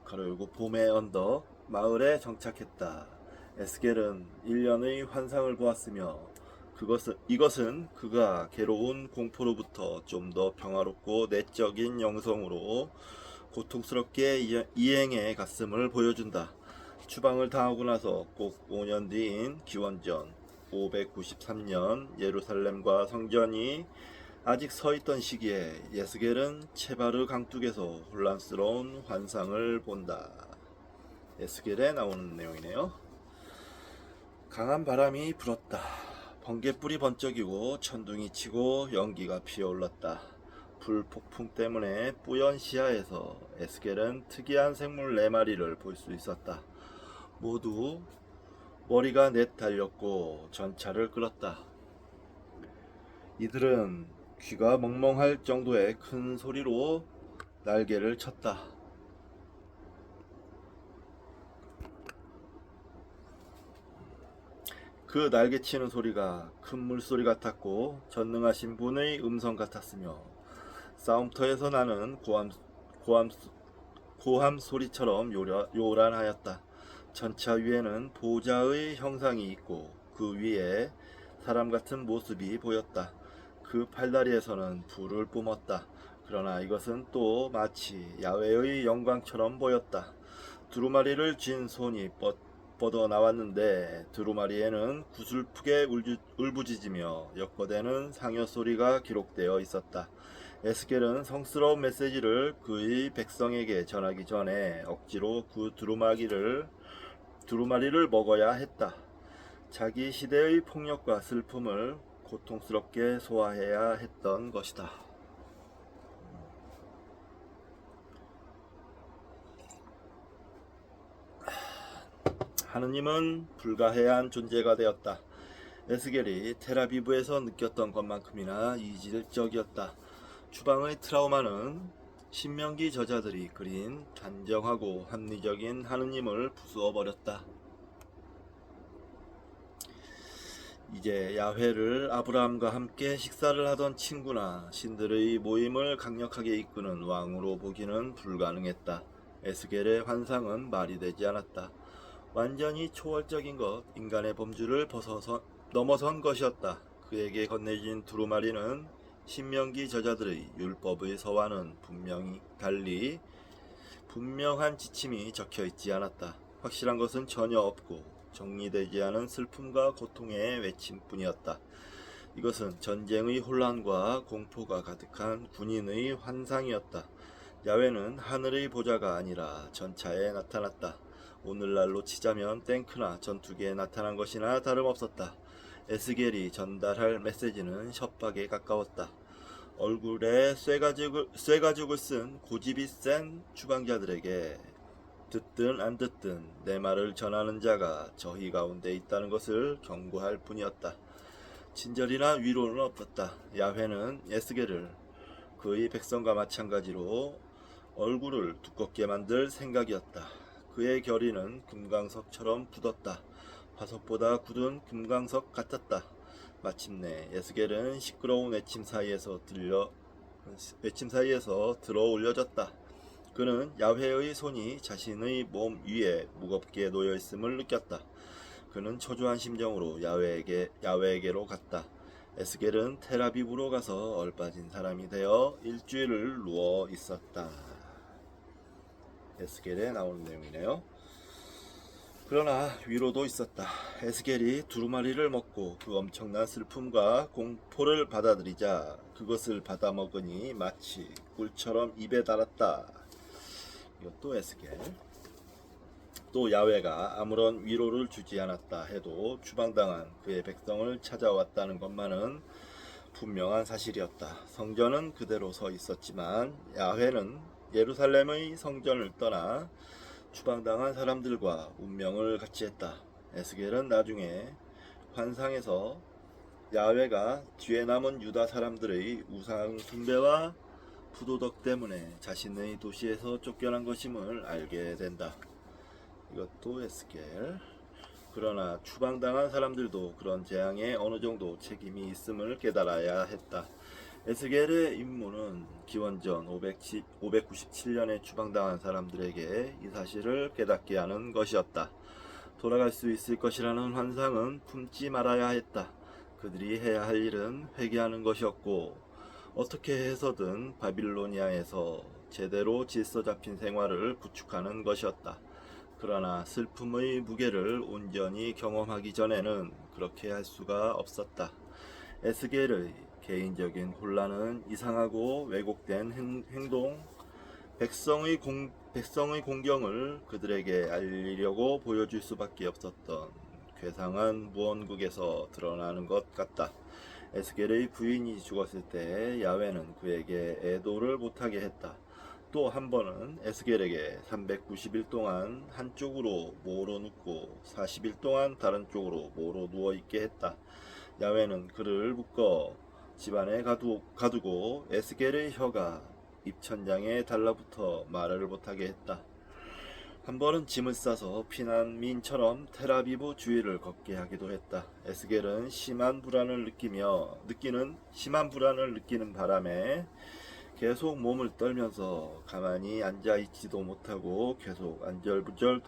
가로 열고 봄의 언덕 마을에 정착했다. 에스겔은 1년의 환상을 보았으며 이것은 그가 괴로운 공포로부터 좀 더 평화롭고 내적인 영성으로 고통스럽게 이행해 갔음을 보여준다. 추방을 당하고 나서 꼭 5년 뒤인 기원전 593년 예루살렘과 성전이 아직 서 있던 시기에 에스겔은 체바르 강둑에서 혼란스러운 환상을 본다. 에스겔에 나오는 내용이네요. 강한 바람이 불었다. 번개불이 번쩍이고 천둥이 치고 연기가 피어올랐다. 불폭풍 때문에 뿌연 시야에서 에스겔은 특이한 생물 4마리를 볼 수 있었다. 모두 머리가 넷 달렸고 전차를 끌었다. 이들은 귀가 멍멍할 정도의 큰 소리로 날개를 쳤다. 그 날개치는 소리가 큰 물소리 같았고 전능하신 분의 음성 같았으며 싸움터에서 나는 고함 소리처럼 요란하였다. 전차 위에는 보좌의 형상이 있고 그 위에 사람 같은 모습이 보였다. 그 팔다리에서는 불을 뿜었다. 그러나 이것은 또 마치 야훼의 영광처럼 보였다. 두루마리를 쥔 손이 뻗어 나왔는데 두루마리에는 구슬프게 울부짖으며 엮어대는 상여 소리가 기록되어 있었다. 에스겔은 성스러운 메시지를 그의 백성에게 전하기 전에 억지로 그 두루마리를 먹어야 했다. 자기 시대의 폭력과 슬픔을 고통스럽게 소화해야 했던 것이다. 하느님은 불가해한 존재가 되었다. 에스겔이 텔아비브에서 느꼈던 것만큼이나 이질적이었다. 추방의 트라우마는 신명기 저자들이 그린 단정하고 합리적인 하느님을 부수어 버렸다. 이제 야훼를 아브라함과 함께 식사를 하던 친구나 신들의 모임을 강력하게 이끄는 왕으로 보기는 불가능했다. 에스겔의 환상은 말이 되지 않았다. 완전히 초월적인 것, 인간의 범주를 넘어선 것이었다. 그에게 건네진 두루마리는 신명기 저자들의 율법의 서와는 분명히 달리 분명한 지침이 적혀 있지 않았다. 확실한 것은 전혀 없고 정리되지 않은 슬픔과 고통의 외침뿐이었다. 이것은 전쟁의 혼란과 공포가 가득한 군인의 환상이었다. 야훼는 하늘의 보좌가 아니라 전차에 나타났다. 오늘날로 치자면 탱크나 전투기에 나타난 것이나 다름없었다. 에스겔이 전달할 메시지는 협박에 가까웠다. 얼굴에 쇠가죽을 쓴 고집이 센 추방자들에게 듣든 안 듣든 내 말을 전하는 자가 저희 가운데 있다는 것을 경고할 뿐이었다. 친절이나 위로는 없었다. 야훼는 에스겔을 그의 백성과 마찬가지로 얼굴을 두껍게 만들 생각이었다. 그의 결의는 금강석처럼 굳었다. 화석보다 굳은 금강석 같았다. 마침내 에스겔은 시끄러운 외침 사이에서 들어 올려졌다. 그는 야훼의 손이 자신의 몸 위에 무겁게 놓여 있음을 느꼈다. 그는 초조한 심정으로 야훼에게로 갔다. 에스겔은 텔아비브로 가서 얼빠진 사람이 되어 일주일을 누워 있었다. 에스겔에 나오는 내용이네요. 그러나 위로도 있었다. 에스겔이 두루마리를 먹고 그 엄청난 슬픔과 공포를 받아들이자 그것을 받아먹으니 마치 꿀처럼 입에 달았다. 이것도 에스겔. 또 야훼가 아무런 위로를 주지 않았다 해도 추방당한 그의 백성을 찾아왔다는 것만은 분명한 사실이었다. 성전은 그대로 서 있었지만 야훼는 예루살렘의 성전을 떠나 추방당한 사람들과 운명을 같이 했다. 에스겔은 나중에 환상에서 야훼가 뒤에 남은 유다 사람들의 우상 숭배와 부도덕 때문에 자신의 도시에서 쫓겨난 것임을 알게 된다. 이것도 에스겔. 그러나 추방당한 사람들도 그런 재앙에 어느 정도 책임이 있음을 깨달아야 했다. 에스겔의 임무는 기원전 597년에 추방당한 사람들에게 이 사실을 깨닫게 하는 것이었다. 돌아갈 수 있을 것이라는 환상은 품지 말아야 했다. 그들이 해야 할 일은 회개하는 것이었고 어떻게 해서든 바빌로니아에서 제대로 질서 잡힌 생활을 구축하는 것이었다. 그러나 슬픔의 무게를 온전히 경험하기 전에는 그렇게 할 수가 없었다. 에스겔의 개인적인 혼란은 이상하고 왜곡된 행동, 백성의 공경을 그들에게 알리려고 보여줄 수밖에 없었던 괴상한 무언국에서 드러나는 것 같다. 에스겔의 부인이 죽었을 때 야훼는 그에게 애도를 못하게 했다. 또 한 번은 에스겔에게 390일 동안 한쪽으로 모로 눕고 40일 동안 다른 쪽으로 모로 누워있게 했다. 야훼는 그를 묶어 집안에 가두고 에스겔의 혀가 입천장에 달라붙어 말을 못하게 했다. 한 번은 짐을 싸서 피난민처럼 텔아비브 주위를 걷게 하기도 했다. 에스겔은 심한 불안을 느끼는 바람에 계속 몸을 떨면서 가만히 앉아있지도 못하고 계속 안절부절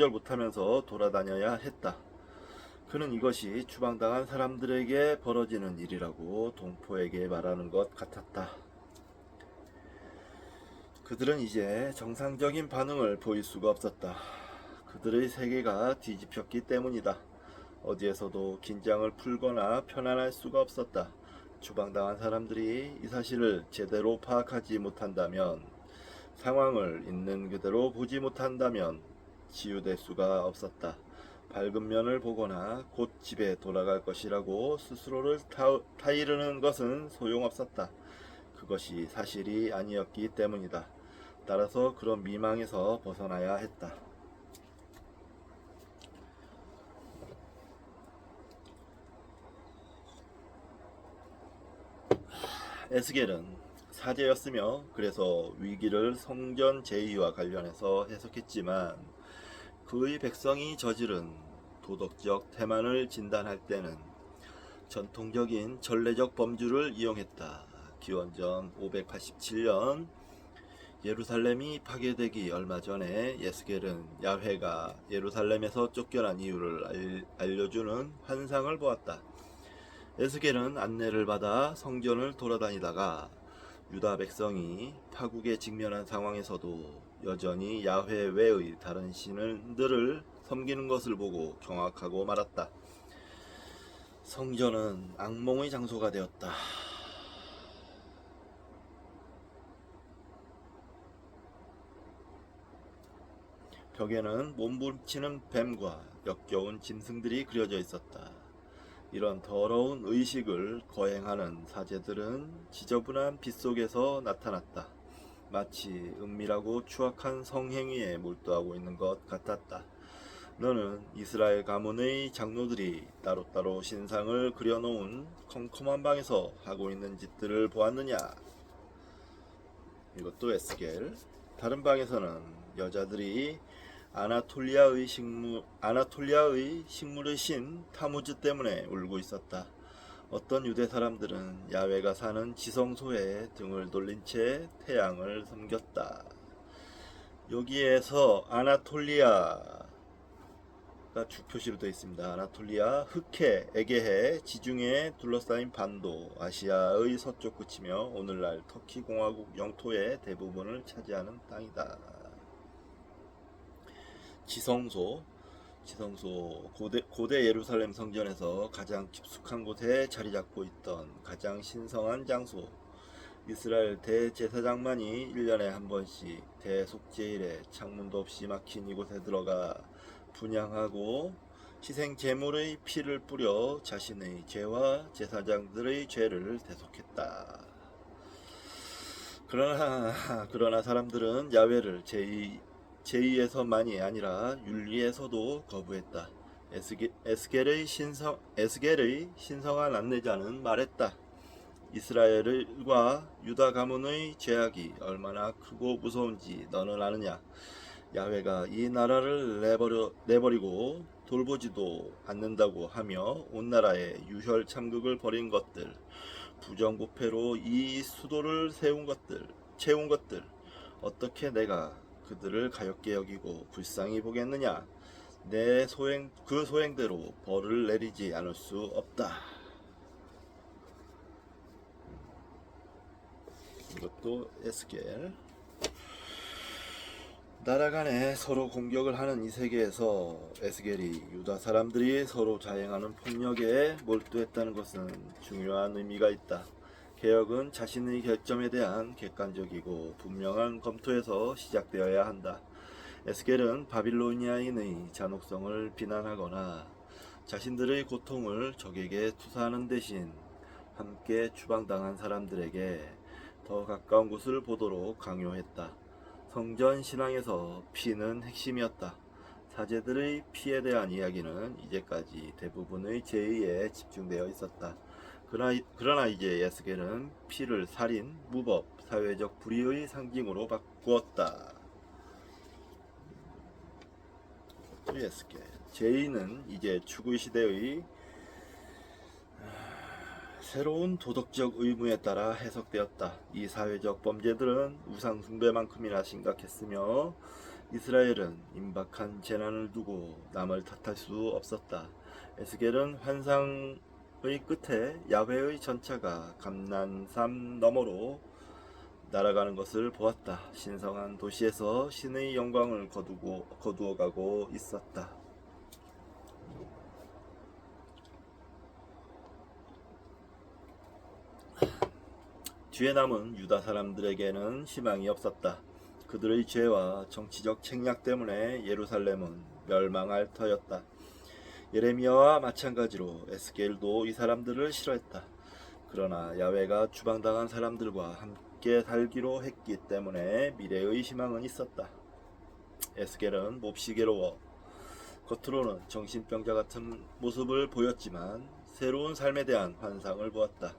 못하면서 돌아다녀야 했다. 그는 이것이 추방당한 사람들에게 벌어지는 일이라고 동포에게 말하는 것 같았다. 그들은 이제 정상적인 반응을 보일 수가 없었다. 그들의 세계가 뒤집혔기 때문이다. 어디에서도 긴장을 풀거나 편안할 수가 없었다. 추방당한 사람들이 이 사실을 제대로 파악하지 못한다면, 상황을 있는 그대로 보지 못한다면 치유될 수가 없었다. 밝은 면을 보거나 곧 집에 돌아갈 것이라고 스스로를 타이르는 것은 소용없었다. 그것이 사실이 아니었기 때문이다. 따라서 그런 미망에서 벗어나야 했다. 에스겔은 사제였으며 그래서 위기를 성전 제의와 관련해서 해석했지만 그의 백성이 저지른 도덕적 태만을 진단할 때는 전통적인 전례적 범주를 이용했다. 기원전 587년 예루살렘이 파괴되기 얼마 전에 에스겔은 야훼가 예루살렘에서 쫓겨난 이유를 알려주는 환상을 보았다. 에스겔은 안내를 받아 성전을 돌아다니다가 유다 백성이 파국에 직면한 상황에서도 여전히 야훼 외의 다른 신들을 섬기는 것을 보고 경악하고 말았다. 성전은 악몽의 장소가 되었다. 벽에는 몸부림치는 뱀과 역겨운 짐승들이 그려져 있었다. 이런 더러운 의식을 거행하는 사제들은 지저분한 빛 속에서 나타났다. 마치 은밀하고 추악한 성행위에 몰두하고 있는 것 같았다. 너는 이스라엘 가문의 장로들이 따로따로 신상을 그려놓은 컴컴한 방에서 하고 있는 짓들을 보았느냐? 이것도 에스겔. 다른 방에서는 여자들이 아나톨리아의 식물의 신 타무즈 때문에 울고 있었다. 어떤 유대 사람들은 야훼가 사는 지성소에 등을 돌린 채 태양을 섬겼다. 여기에서 아나톨리아가 주표시로 되어 있습니다. 아나톨리아, 흑해, 에게해, 지중해에 둘러싸인 반도, 아시아의 서쪽 끝이며 오늘날 터키 공화국 영토의 대부분을 차지하는 땅이다. 지성소 고대 예루살렘 성전에서 가장 깊숙한 곳에 자리 잡고 있던 가장 신성한 장소. 이스라엘 대제사장만이 1년에 한 번씩 대속제일에 창문도 없이 막힌 이곳에 들어가 분향하고 희생 제물의 피를 뿌려 자신의 죄와 제사장들의 죄를 대속했다. 그러나 사람들은 야훼를 제의에서만이 아니라 윤리에서도 거부했다. 에스겔의 신성한 안내자는 말했다. 이스라엘과 유다 가문의 죄악이 얼마나 크고 무서운지 너는 아느냐? 야훼가 이 나라를 내버리고 돌보지도 않는다고 하며 온 나라에 유혈 참극을 벌인 것들, 부정부패로 이 수도를 채운 것들, 어떻게 내가 그들을 가엾게 여기고 불쌍히 보겠느냐? 그 소행대로 벌을 내리지 않을 수 없다. 이것도 에스겔. 나라 간에 서로 공격을 하는 이 세계에서 에스겔이 유다 사람들이 서로 자행하는 폭력에 몰두했다는 것은 중요한 의미가 있다. 개혁은 자신의 결점에 대한 객관적이고 분명한 검토에서 시작되어야 한다. 에스겔은 바빌로니아인의 잔혹성을 비난하거나 자신들의 고통을 적에게 투사하는 대신 함께 추방당한 사람들에게 더 가까운 곳을 보도록 강요했다. 성전 신앙에서 피는 핵심이었다. 사제들의 피에 대한 이야기는 이제까지 대부분의 제의에 집중되어 있었다. 그러나 이제 에스겔은 피를 살인, 무법, 사회적 불의의 상징으로 바꾸었다. 에스겔. 제의는 이제 추구의 시대의 새로운 도덕적 의무에 따라 해석되었다. 이 사회적 범죄들은 우상 숭배만큼이나 심각했으며 이스라엘은 임박한 재난을 두고 남을 탓할 수 없었다. 에스겔은 환상의 끝에 야훼의 전차가 감난산 너머로 날아가는 것을 보았다. 신성한 도시에서 신의 영광을 거두어가고 있었다. 뒤에 남은 유다 사람들에게는 희망이 없었다. 그들의 죄와 정치적 책략 때문에 예루살렘은 멸망할 터였다. 예레미야와 마찬가지로 에스겔도 이 사람들을 싫어했다. 그러나 야훼가 추방당한 사람들과 함께 살기로 했기 때문에 미래의 희망은 있었다. 에스겔은 몹시 괴로워 겉으로는 정신병자 같은 모습을 보였지만 새로운 삶에 대한 환상을 보았다.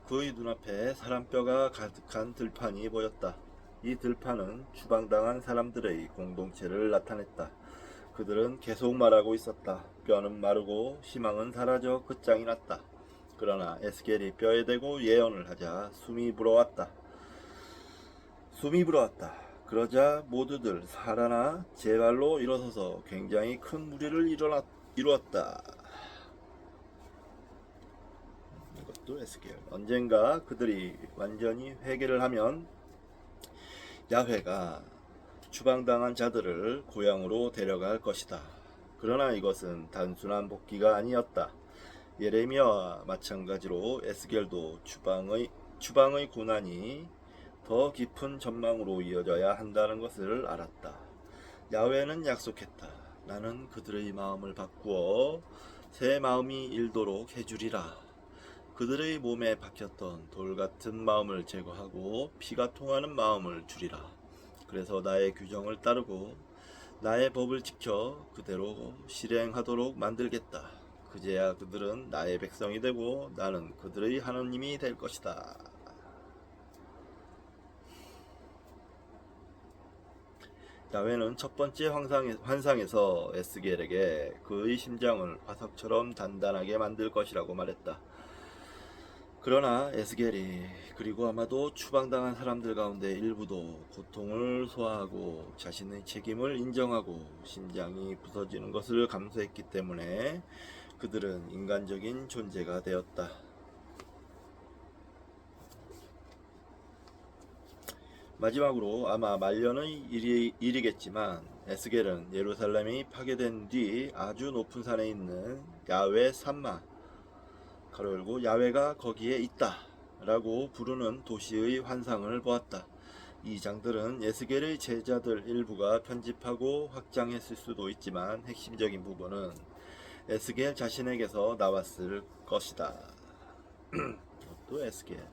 그의 눈앞에 사람뼈가 가득한 들판이 보였다. 이 들판은 추방당한 사람들의 공동체를 나타냈다. 그들은 계속 말하고 있었다. 뼈는 마르고 희망은 사라져 끝장이 났다. 그러나 에스겔이 뼈에 대고 예언을 하자 숨이 불어왔다. 그러자 모두들 살아나 제발로 일어서서 굉장히 큰 무리를 이루었다. 이것도 에스겔. 언젠가 그들이 완전히 회개를 하면 야훼가 추방당한 자들을 고향으로 데려갈 것이다. 그러나 이것은 단순한 복귀가 아니었다. 예레미야와 마찬가지로 에스겔도 추방의 고난이 더 깊은 전망으로 이어져야 한다는 것을 알았다. 야훼는 약속했다. 나는 그들의 마음을 바꾸어 새 마음이 일도록 해주리라. 그들의 몸에 박혔던 돌 같은 마음을 제거하고 피가 통하는 마음을 주리라. 그래서 나의 규정을 따르고 나의 법을 지켜 그대로 실행하도록 만들겠다. 그제야 그들은 나의 백성이 되고 나는 그들의 하나님이 될 것이다. 야훼는 첫 번째 환상에서 에스겔에게 그의 심장을 화석처럼 단단하게 만들 것이라고 말했다. 그러나 에스겔이 그리고 아마도 추방당한 사람들 가운데 일부도 고통을 소화하고 자신의 책임을 인정하고 심장이 부서지는 것을 감수했기 때문에 그들은 인간적인 존재가 되었다. 마지막으로 아마 말년의 일이겠지만 에스겔은 예루살렘이 파괴된 뒤 아주 높은 산에 있는 야훼 산마 가로 열고 야훼가 거기에 있다 라고 부르는 도시의 환상을 보았다. 이 장들은 에스겔의 제자들 일부가 편집하고 확장했을 수도 있지만 핵심적인 부분은 에스겔 자신에게서 나왔을 것이다. 또 에스겔.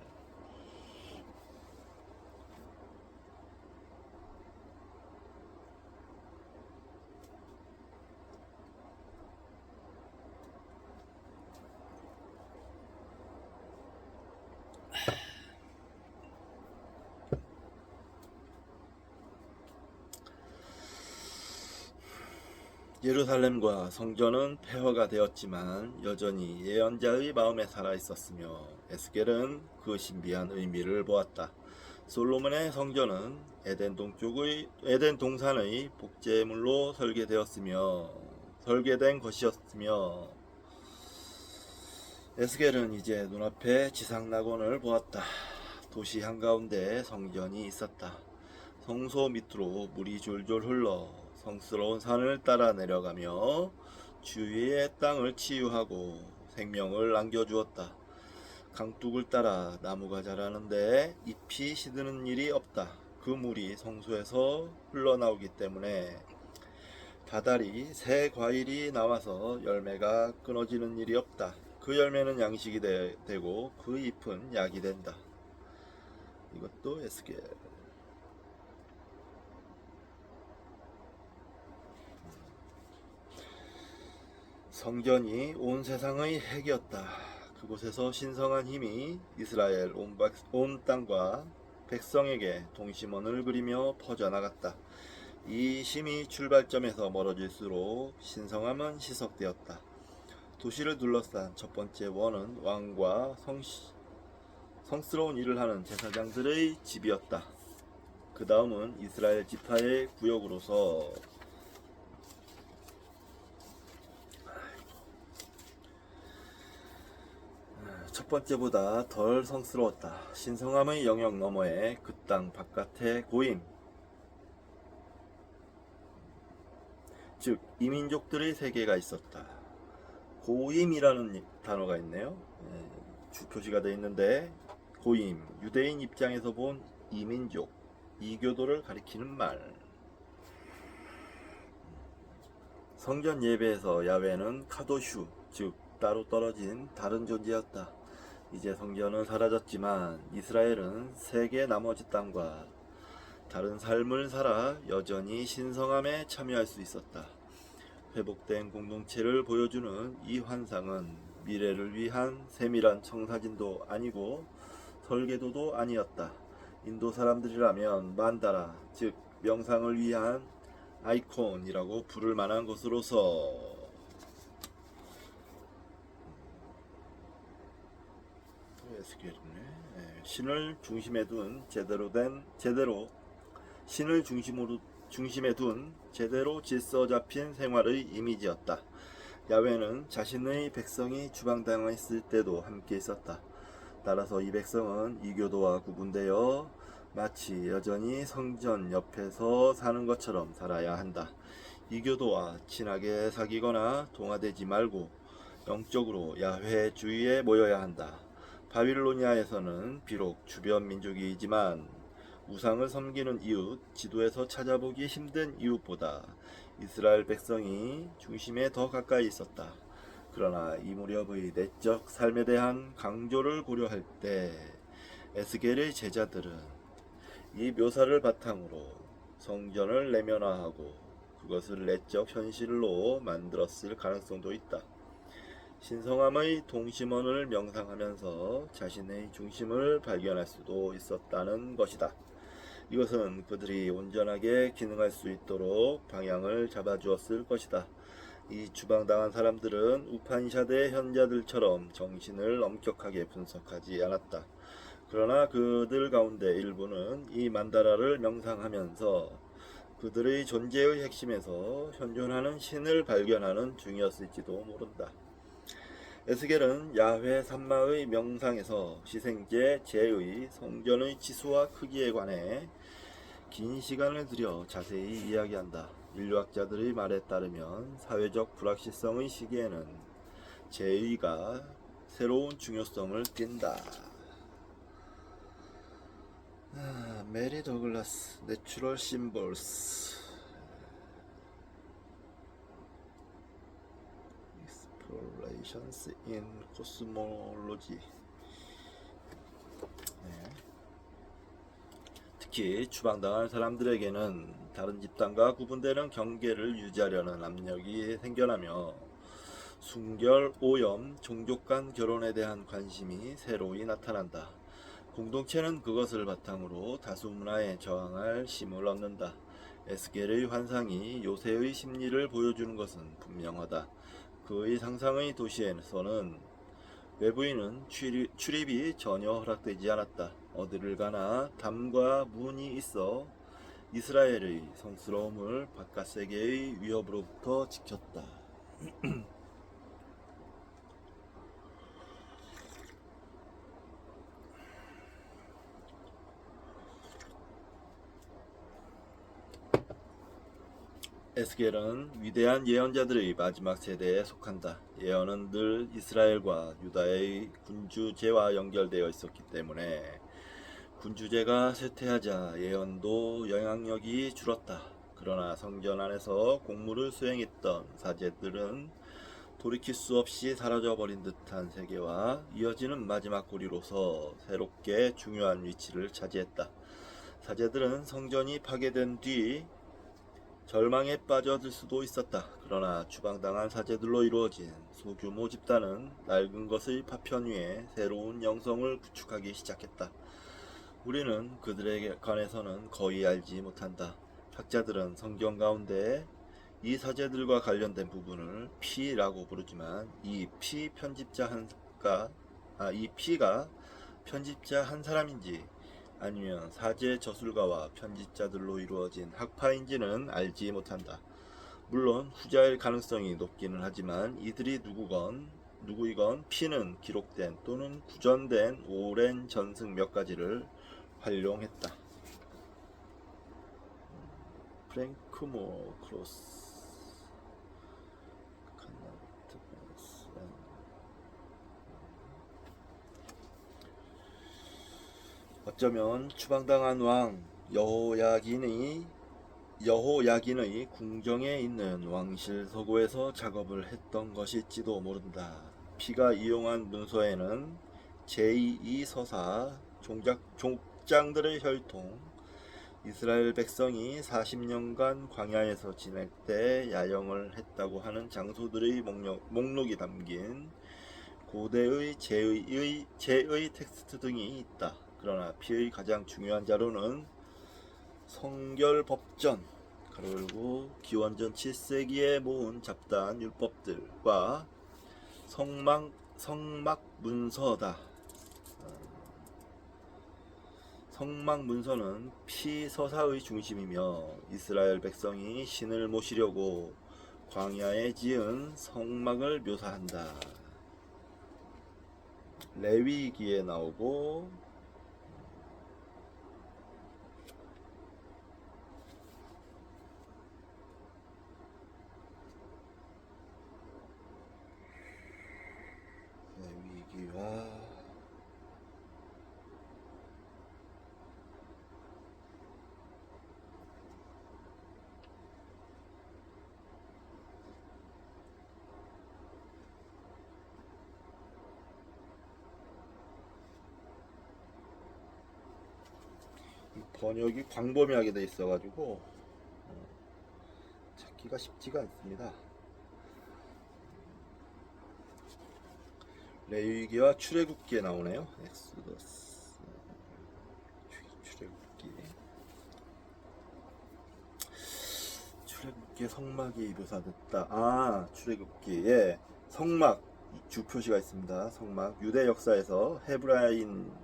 예루살렘과 성전은 폐허가 되었지만 여전히 예언자의 마음에 살아 있었으며 에스겔은 그 신비한 의미를 보았다. 솔로몬의 성전은 에덴 동산의 복제물로 설계된 것이었으며 에스겔은 이제 눈앞에 지상 낙원을 보았다. 도시 한가운데 성전이 있었다. 성소 밑으로 물이 졸졸 흘러 성스러운 산을 따라 내려가며 주위의 땅을 치유하고 생명을 안겨주었다. 강둑을 따라 나무가 자라는데 잎이 시드는 일이 없다. 그 물이 성소에서 흘러나오기 때문에 다달이 새 과일이 나와서 열매가 끊어지는 일이 없다. 그 열매는 양식이 되고 그 잎은 약이 된다. 이것도 에스겔. 성전이 온 세상의 핵이었다. 그곳에서 신성한 힘이 이스라엘 온 땅과 백성에게 동심원을 그리며 퍼져나갔다. 이 힘이 출발점에서 멀어질수록 신성함은 희석되었다. 도시를 둘러싼 첫 번째 원은 왕과 성스러운 일을 하는 제사장들의 집이었다. 그 다음은 이스라엘 지파의 구역으로서 첫 번째보다 덜 성스러웠다. 신성함의 영역 너머에 그 땅 바깥의 고임, 즉 이민족들의 세계가 있었다. 고임이라는 단어가 있네요. 주표시가 되어 있는데 고임, 유대인 입장에서 본 이민족, 이교도를 가리키는 말. 성전 예배에서 야훼는 카도슈, 즉 따로 떨어진 다른 존재였다. 이제 성전은 사라졌지만 이스라엘은 세계 나머지 땅과 다른 삶을 살아 여전히 신성함에 참여할 수 있었다. 회복된 공동체를 보여주는 이 환상은 미래를 위한 세밀한 청사진도 아니고 설계도도 아니었다. 인도 사람들이라면 만다라, 즉 명상을 위한 아이콘이라고 부를 만한 것으로서 신을 중심에 둔 중심에 둔 제대로 질서 잡힌 생활의 이미지였다. 야훼는 자신의 백성이 추방당했을 때도 함께 있었다. 따라서 이 백성은 이교도와 구분되어 마치 여전히 성전 옆에서 사는 것처럼 살아야 한다. 이교도와 친하게 사귀거나 동화되지 말고 영적으로 야훼 주위에 모여야 한다. 바빌로니아에서는 비록 주변 민족이지만 우상을 섬기는 이웃, 지도에서 찾아보기 힘든 이웃보다 이스라엘 백성이 중심에 더 가까이 있었다. 그러나 이 무렵의 내적 삶에 대한 강조를 고려할 때 에스겔의 제자들은 이 묘사를 바탕으로 성전을 내면화하고 그것을 내적 현실로 만들었을 가능성도 있다. 신성함의 동심원을 명상하면서 자신의 중심을 발견할 수도 있었다는 것이다. 이것은 그들이 온전하게 기능할 수 있도록 방향을 잡아주었을 것이다. 이 추방당한 사람들은 우판샤드의 현자들처럼 정신을 엄격하게 분석하지 않았다. 그러나 그들 가운데 일부는 이 만다라를 명상하면서 그들의 존재의 핵심에서 현존하는 신을 발견하는 중이었을지도 모른다. 에스겔은 야훼 산마의 명상에서 시생제 제의 성전의 치수와 크기에 관해 긴 시간을 들여 자세히 이야기한다. 인류학자들의 말에 따르면 사회적 불확실성의 시기에는 제의가 새로운 중요성을 띈다. 메리 더글라스, 내추럴 심볼스, Explorations in Cosmology. 특히 추방당한 사람들에게는 다른 집단과 구분되는 경계를 유지하려는 압력이 생겨나며 순결, 오염, 종족 간 결혼에 대한 관심이 새로이 나타난다. 공동체는 그것을 바탕으로 다수 문화에 저항할 힘을 얻는다. 에스겔의 환상이 요새의 심리를 보여주는 것은 분명하다. 그의 상상의 도시에서는 외부인은 출입이 전혀 허락되지 않았다. 어디를 가나 담과 문이 있어 이스라엘의 성스러움을 바깥 세계의 위협으로부터 지켰다. 에스겔은 위대한 예언자들의 마지막 세대에 속한다. 예언은 늘 이스라엘과 유다의 군주제와 연결되어 있었기 때문에 군주제가 쇠퇴하자 예언도 영향력이 줄었다. 그러나 성전 안에서 공무를 수행했던 사제들은 돌이킬 수 없이 사라져버린 듯한 세계와 이어지는 마지막 고리로서 새롭게 중요한 위치를 차지했다. 사제들은 성전이 파괴된 뒤 절망에 빠져들 수도 있었다. 그러나 추방당한 사제들로 이루어진 소규모 집단은 낡은 것의 파편 위에 새로운 영성을 구축하기 시작했다. 우리는 그들에 관해서는 거의 알지 못한다. 학자들은 성경 가운데 이 사제들과 관련된 부분을 피라고 부르지만 이 피가 편집자 한 사람인지 아니면 사제 저술가와 편집자들로 이루어진 학파인지는 알지 못한다. 물론 후자일 가능성이 높기는 하지만 이들이 누구이건 피는 기록된 또는 구전된 오랜 전승 몇 가지를 활용했다. 프랭크모 크로스 어쩌면 추방당한 왕 여호야긴이 여호야긴의 궁정에 있는 왕실 서고에서 작업을 했던 것일지도 모른다. 피가 이용한 문서에는 제2 서사 족장들의 혈통, 이스라엘 백성이 40년간 광야에서 지낼 때 야영을 했다고 하는 장소들의 목록이 담긴 고대의 제의 텍스트 등이 있다. 그러나 피의 가장 중요한 자료는 성결법전 그리고 기원전 7세기에 모은 잡다한 율법들과 성막문서다. 성막문서는 피서사의 중심이며 이스라엘 백성이 신을 모시려고 광야에 지은 성막을 묘사한다. 레위기에 나오고 레위기와 번역이 광범위하게 돼 있어가지고 찾기가 쉽지가 않습니다. 레위기와 출애굽기에 나오네요. 엑소더스, 출애굽기에 성막이 묘사됐다. 출애굽기에 성막 주 표시가 있습니다. 성막 유대 역사에서 헤브라인들이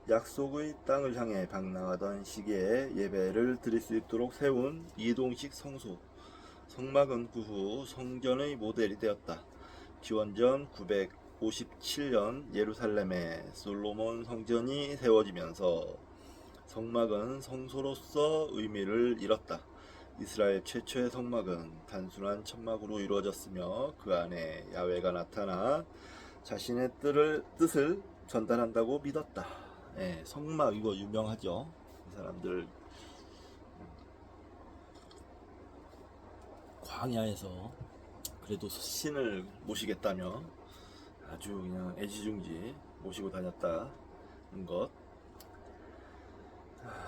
약속의 땅을 향해 방랑하던 시기에 예배를 드릴 수 있도록 세운 이동식 성소. 성막은 그 후 성전의 모델이 되었다. 기원전 957년 예루살렘에 솔로몬 성전이 세워지면서 성막은 성소로서 의미를 잃었다. 이스라엘 최초의 성막은 단순한 천막으로 이루어졌으며 그 안에 야훼가 나타나 자신의 뜻을 전달한다고 믿었다. 성막 이거 유명하죠. 이 사람들 광야에서 그래도 신을 모시겠다며 아주 그냥 애지중지 모시고 다녔다는 것.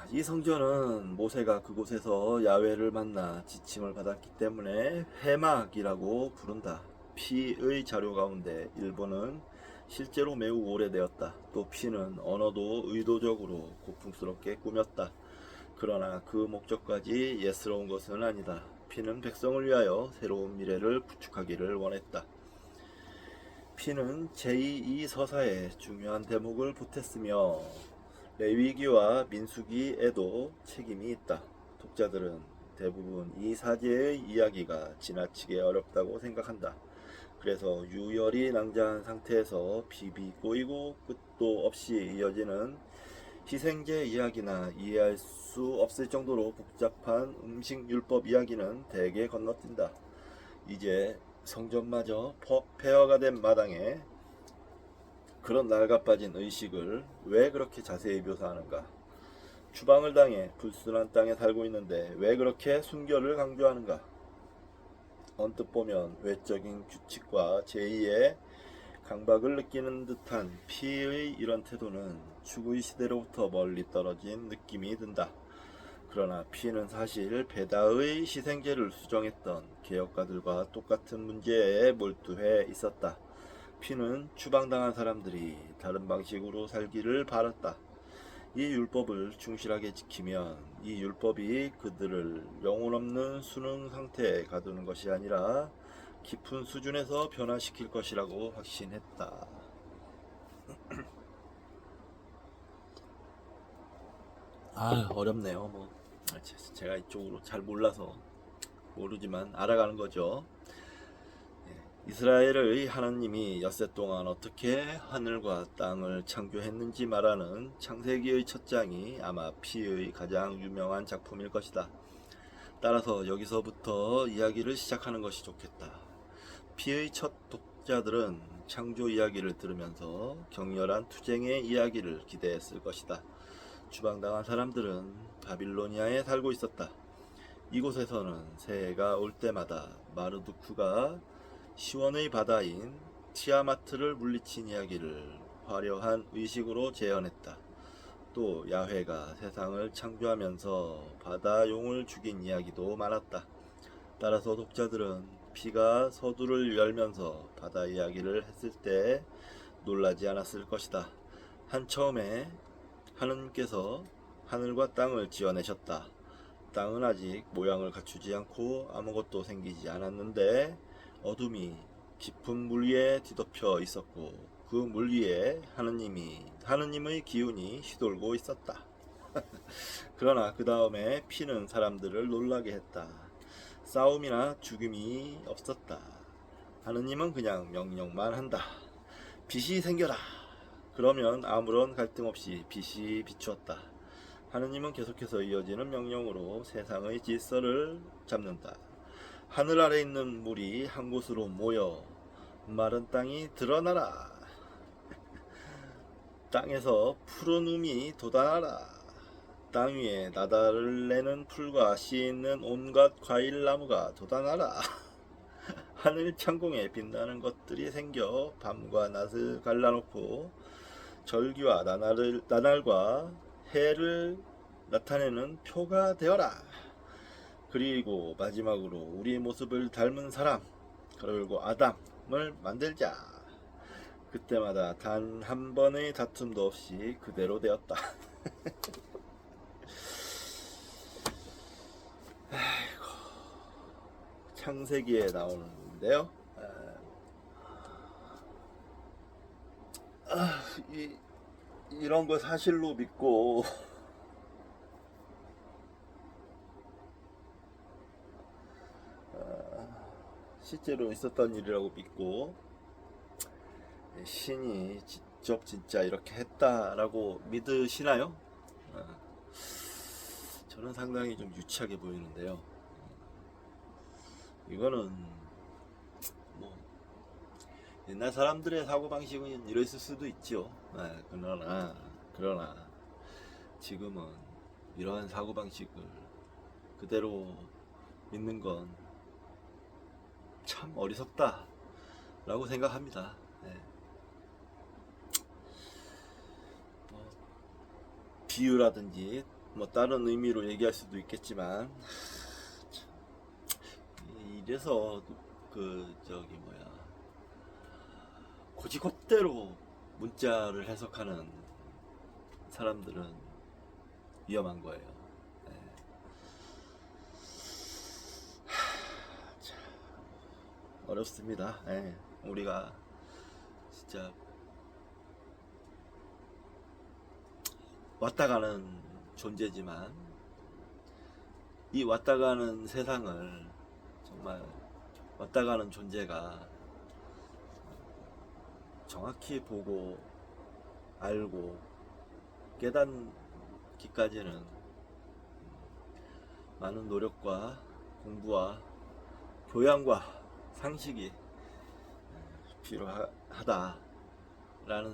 이 성전은 모세가 그곳에서 야훼를 만나 지침을 받았기 때문에 회막이라고 부른다. 피의 자료 가운데 일부는 실제로 매우 오래되었다. 또 피는 언어도 의도적으로 고풍스럽게 꾸몄다. 그러나 그 목적까지 예스러운 것은 아니다. 피는 백성을 위하여 새로운 미래를 구축하기를 원했다. 피는 제2 서사에 중요한 대목을 보탰으며 레위기와 민수기에도 책임이 있다. 독자들은 대부분 이 사제의 이야기가 지나치게 어렵다고 생각한다. 그래서 유열이 낭자한 상태에서 비비 꼬이고 끝도 없이 이어지는 희생제 이야기나 이해할 수 없을 정도로 복잡한 음식 율법 이야기는 대개 건너뛴다. 이제 성전마저 폐허가 된 마당에 그런 낡아빠진 의식을 왜 그렇게 자세히 묘사하는가? 추방을 당해 불순한 땅에 살고 있는데 왜 그렇게 순결을 강조하는가? 언뜻 보면 외적인 규칙과 제2의 강박을 느끼는 듯한 피의 이런 태도는 추구의 시대로부터 멀리 떨어진 느낌이 든다. 그러나 피는 사실 베다의 희생제를 수정했던 개혁가들과 똑같은 문제에 몰두해 있었다. 피는 추방당한 사람들이 다른 방식으로 살기를 바랐다. 이 율법을 충실하게 지키면 이 율법이 그들을 영혼 없는 수능 상태에 가두는 것이 아니라 깊은 수준에서 변화시킬 것이라고 확신했다. 어렵네요. 제가 이쪽으로 잘 몰라서 모르지만 알아가는 거죠. 이스라엘의 하나님이 엿새 동안 어떻게 하늘과 땅을 창조했는지 말하는 창세기의 첫 장이 아마 피의 가장 유명한 작품일 것이다. 따라서 여기서부터 이야기를 시작하는 것이 좋겠다. 피의 첫 독자들은 창조 이야기를 들으면서 격렬한 투쟁의 이야기를 기대했을 것이다. 추방당한 사람들은 바빌로니아에 살고 있었다. 이곳에서는 새해가 올 때마다 마르두크가 시원의 바다인 티아마트를 물리친 이야기를 화려한 의식으로 재현했다. 또 야훼가 세상을 창조하면서 바다용을 죽인 이야기도 많았다. 따라서 독자들은 피가 서두를 열면서 바다 이야기를 했을 때 놀라지 않았을 것이다. 처음에 하느님께서 하늘과 땅을 지어내셨다. 땅은 아직 모양을 갖추지 않고 아무것도 생기지 않았는데 어둠이 깊은 물 위에 뒤덮여 있었고 그 물 위에 하느님의 기운이 휘돌고 있었다. 그러나 그 다음에 피는 사람들을 놀라게 했다. 싸움이나 죽음이 없었다. 하느님은 그냥 명령만 한다. 빛이 생겨라. 그러면 아무런 갈등 없이 빛이 비추었다. 하느님은 계속해서 이어지는 명령으로 세상의 질서를 잡는다. 하늘 아래 있는 물이 한 곳으로 모여 마른 땅이 드러나라. 땅에서 푸른 움이 돋아나라. 땅 위에 나달을 내는 풀과 씨 있는 온갖 과일 나무가 돋아나라. 하늘 창공에 빛나는 것들이 생겨 밤과 낮을 갈라놓고 절기와 나날과 해를 나타내는 표가 되어라. 그리고 마지막으로 우리 모습을 닮은 사람, 그리고 아담을 만들자. 그때마다 단 한 번의 다툼도 없이 그대로 되었다. 아이고, 창세기에 나오는데요. 이런 거 사실로 믿고 실제로 있었던 일이라고 믿고 신이 직접 진짜 이렇게 했다라고 믿으시나요? 저는 상당히 좀 유치하게 보이는데요. 이거는 뭐 옛날 사람들의 사고방식은 이랬을 수도 있죠. 그러나 지금은 이러한 사고방식을 그대로 믿는 건 참 어리석다 라고 생각합니다. 비유라든지 뭐 다른 의미로 얘기할 수도 있겠지만 이래서 고지god대로 문자를 해석하는 사람들은 위험한 거예요. 어렵습니다. 우리가 진짜 왔다 가는 존재지만 이 왔다 가는 세상을 정말 왔다 가는 존재가 정확히 보고 알고 깨닫기까지는 많은 노력과 공부와 교양과 상식이 필요하다라는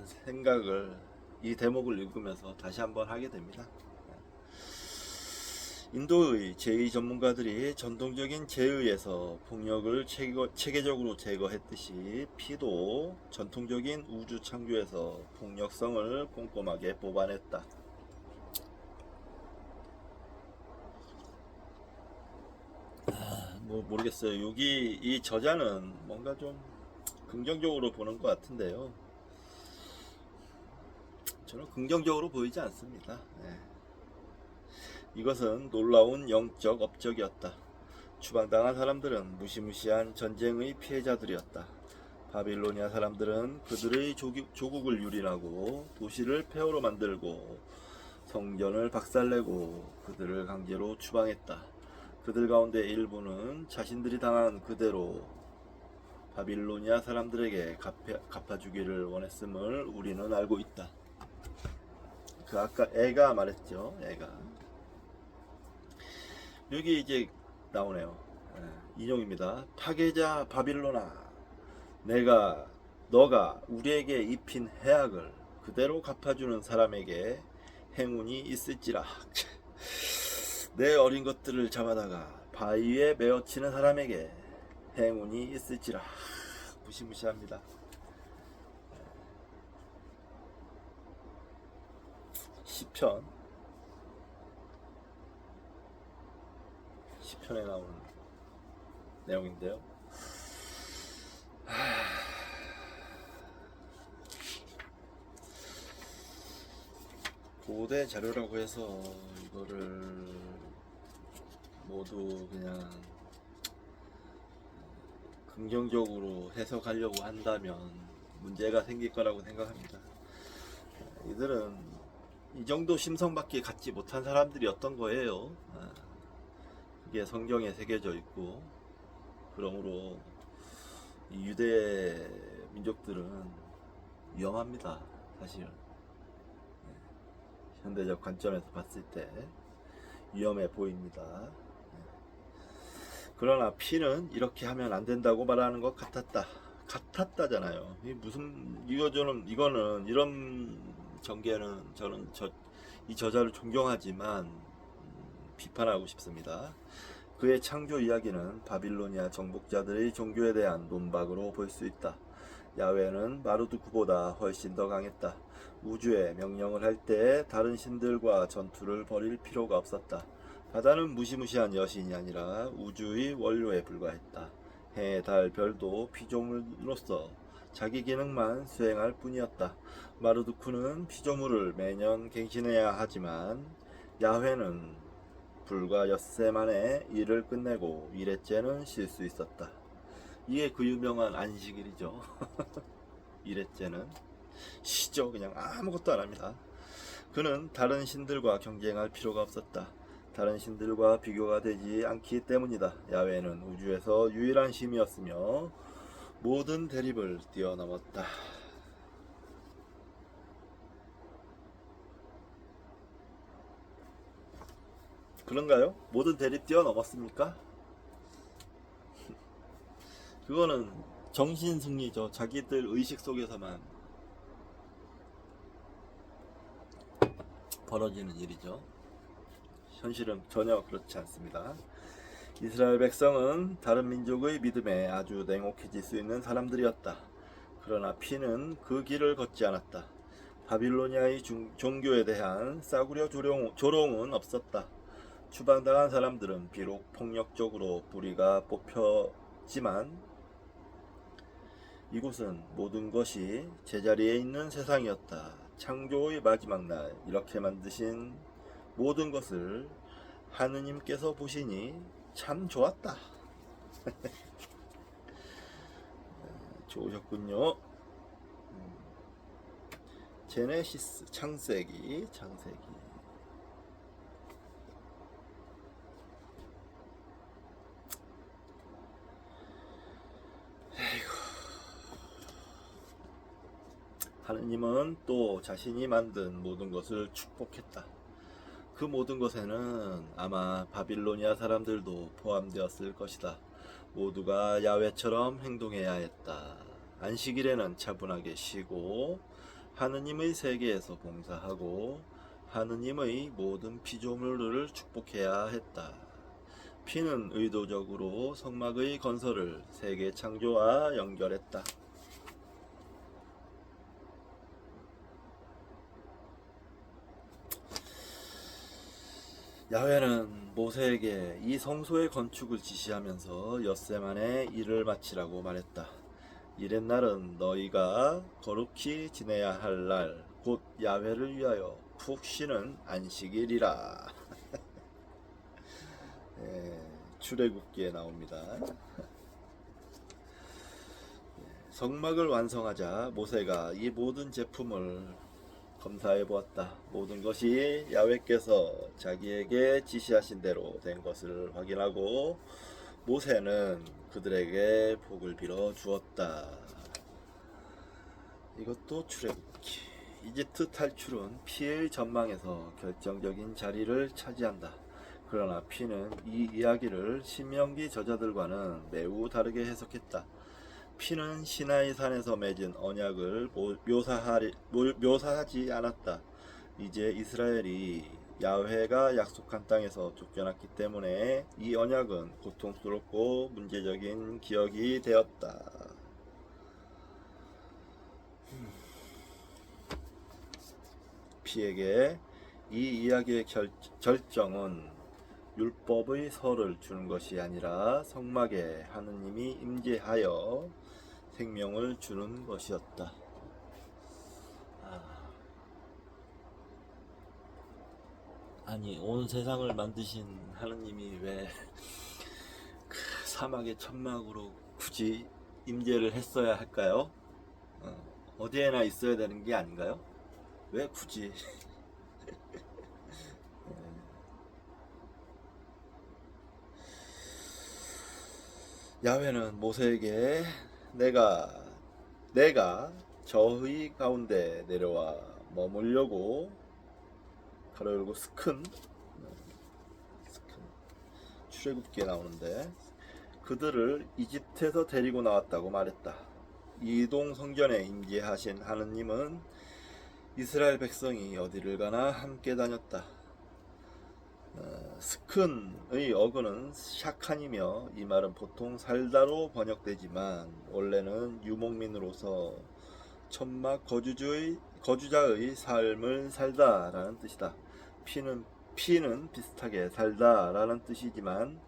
생각을 이 대목을 읽으면서 다시 한번 하게 됩니다. 인도의 제의 전문가들이 전통적인 제의에서 폭력을 체계적으로 제거했듯이 피도 전통적인 우주 창조에서 폭력성을 꼼꼼하게 뽑아냈다. 모르겠어요. 여기 이 저자는 뭔가 좀 긍정적으로 보는 것 같은데요. 저는 긍정적으로 보이지 않습니다. 이것은 놀라운 영적 업적이었다. 추방당한 사람들은 무시무시한 전쟁의 피해자들이었다. 바빌로니아 사람들은 그들의 조국을 유린하고 도시를 폐허로 만들고 성전을 박살내고 그들을 강제로 추방했다. 그들 가운데 일부는 자신들이 당한 그대로 바빌로니아 사람들에게 갚아주기를 원했음을 우리는 알고 있다. 아까 애가 말했죠. 애가 여기 이제 나오네요. 인용입니다. 파괴자 바빌로나, 너가 우리에게 입힌 해악을 그대로 갚아주는 사람에게 행운이 있을지라. 내 어린 것들을 잡아다가 바위에 메어치는 사람에게 행운이 있을지라. 무시무시합니다. 시편에 나오는 내용인데요. 고대 자료라고 해서 이거를 모두 그냥 긍정적으로 해석하려고 한다면 문제가 생길 거라고 생각합니다. 이들은 이 정도 심성밖에 갖지 못한 사람들이었던 거예요. 그게 성경에 새겨져 있고, 그러므로 이 유대 민족들은 위험합니다. 사실 현대적 관점에서 봤을 때 위험해 보입니다. 그러나 피는 이렇게 하면 안 된다고 말하는 것 같았다잖아요. 이거는 이런 전개는 저는 이 저자를 존경하지만 비판하고 싶습니다. 그의 창조 이야기는 바빌로니아 정복자들의 종교에 대한 논박으로 볼 수 있다. 야훼는 마르두크보다 훨씬 더 강했다. 우주에 명령을 할 때 다른 신들과 전투를 벌일 필요가 없었다. 바다는 무시무시한 여신이 아니라 우주의 원료에 불과했다. 해, 달, 별도 피조물로서 자기 기능만 수행할 뿐이었다. 마르두크는 피조물을 매년 갱신해야 하지만 야훼는 불과 엿새 만에 일을 끝내고 일회째는 쉴 수 있었다. 이게 그 유명한 안식일이죠. 일회째는 쉬죠. 그냥 아무것도 안 합니다. 그는 다른 신들과 경쟁할 필요가 없었다. 다른 신들과 비교가 되지 않기 때문이다. 야훼는 우주에서 유일한 신이었으며 모든 대립을 뛰어넘었다. 그런가요? 모든 대립 뛰어넘었습니까? 그거는 정신승리죠. 자기들 의식 속에서만 벌어지는 일이죠. 현실은 전혀 그렇지 않습니다. 이스라엘 백성은 다른 민족의 믿음에 아주 냉혹해질 수 있는 사람들이었다. 그러나 피는 그 길을 걷지 않았다. 바빌로니아의 종교에 대한 싸구려 조롱은 없었다. 추방당한 사람들은 비록 폭력적으로 뿌리가 뽑혔지만 이곳은 모든 것이 제자리에 있는 세상이었다. 창조의 마지막 날 이렇게 만드신 모든 것을 하느님께서 보시니 참 좋았다. 좋으셨군요. 제네시스 창세기. 하느님은 또 자신이 만든 모든 것을 축복했다. 그 모든 것에는 아마 바빌로니아 사람들도 포함되었을 것이다. 모두가 야훼처럼 행동해야 했다. 안식일에는 차분하게 쉬고 하느님의 세계에서 봉사하고 하느님의 모든 피조물들을 축복해야 했다. 피는 의도적으로 성막의 건설을 세계 창조와 연결했다. 야훼는 모세에게 이 성소의 건축을 지시하면서 엿새 만에 일을 마치라고 말했다. 이튿날은 너희가 거룩히 지내야 할 날, 곧 야훼를 위하여 푹 쉬는 안식일이라. 출애굽기에 나옵니다. 성막을 완성하자 모세가 이 모든 제품을 검사해 보았다. 모든 것이 야훼께서 자기에게 지시하신 대로 된 것을 확인하고 모세는 그들에게 복을 빌어 주었다. 이것도 출애굽기. 이집트 탈출은 피의 전망에서 결정적인 자리를 차지한다. 그러나 피는 이 이야기를 신명기 저자들과는 매우 다르게 해석했다. 피는 시나이 산에서 맺은 언약을 묘사하지 않았다. 이제 이스라엘이 야훼가 약속한 땅에서 쫓겨났기 때문에 이 언약은 고통스럽고 문제적인 기억이 되었다. 피에게 이 이야기의 결정은 율법의 설을 주는 것이 아니라 성막에 하느님이 임재하여 생명을 주는 것이었다. 아니, 온 세상을 만드신 하느님이 왜 그 사막의 천막으로 굳이 임재를 했어야 할까요? 어디에나 있어야 되는 게 아닌가요? 왜 굳이? 야훼는 모세에게 내가 저의 가운데 내려와 머물려고 가로 열고 스큰 출애굽기에 나오는데 그들을 이집트에서 데리고 나왔다고 말했다. 이동 성전에 임재하신 하느님은 이스라엘 백성이 어디를 가나 함께 다녔다. 스큰의 어근은 샤칸이며 이 말은 보통 살다로 번역되지만 원래는 유목민으로서 천막 거주자의 삶을 살다라는 뜻이다. 피는 비슷하게 살다라는 뜻이지만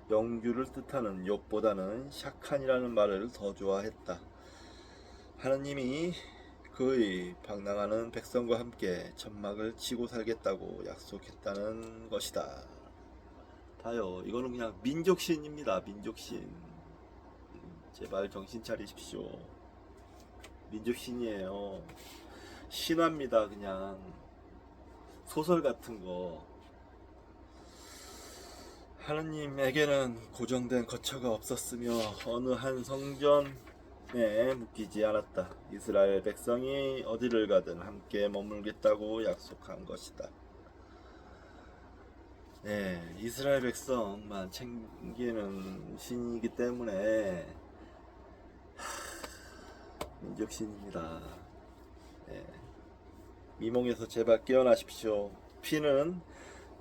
영주를 뜻하는 욥보다는 샤칸이라는 말을 더 좋아했다. 하느님이 그의 방랑하는 백성과 함께 천막을 치고 살겠다고 약속했다는 것이다. 봐요, 이거는 그냥 민족신입니다. 민족신. 제발 정신 차리십시오. 민족신이에요. 신화입니다. 그냥 소설 같은 거. 하느님에게는 고정된 거처가 없었으며 어느 한 성전에 묶이지 않았다. 이스라엘 백성이 어디를 가든 함께 머물겠다고 약속한 것이다. 네, 이스라엘 백성만 챙기는 신이기 때문에 민족신입니다. 네. 미몽에서 제발 깨어나십시오. 피는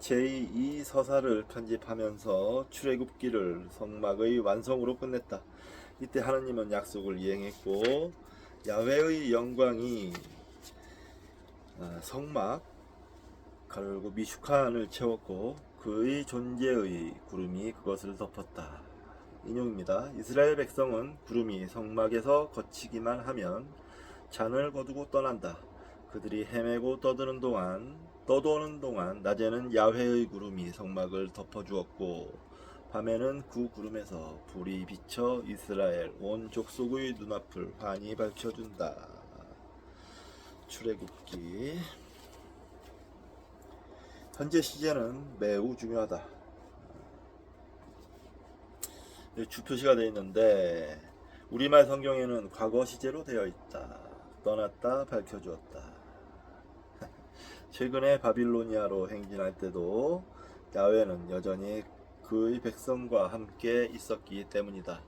제2 서사를 편집하면서 출애굽기를 성막의 완성으로 끝냈다. 이때 하느님은 약속을 이행했고 야훼의 영광이 성막 가로 열고 미슈칸을 채웠고 그의 존재의 구름이 그것을 덮었다. 인용입니다. 이스라엘 백성은 구름이 성막에서 거치기만 하면 잔을 거두고 떠난다. 그들이 헤매고 떠도는 동안 낮에는 야훼의 구름이 성막을 덮어주었고 밤에는 그 구름에서 불이 비쳐 이스라엘 온 족속의 눈앞을 환히 밝혀준다. 출애굽기. 현재 시제는 매우 중요하다. 주표시가 되어 있는데 우리말 성경에는 과거 시제로 되어 있다. 떠났다, 밝혀주었다. 최근에 바빌로니아로 행진할 때도 야훼는 여전히 그의 백성과 함께 있었기 때문이다.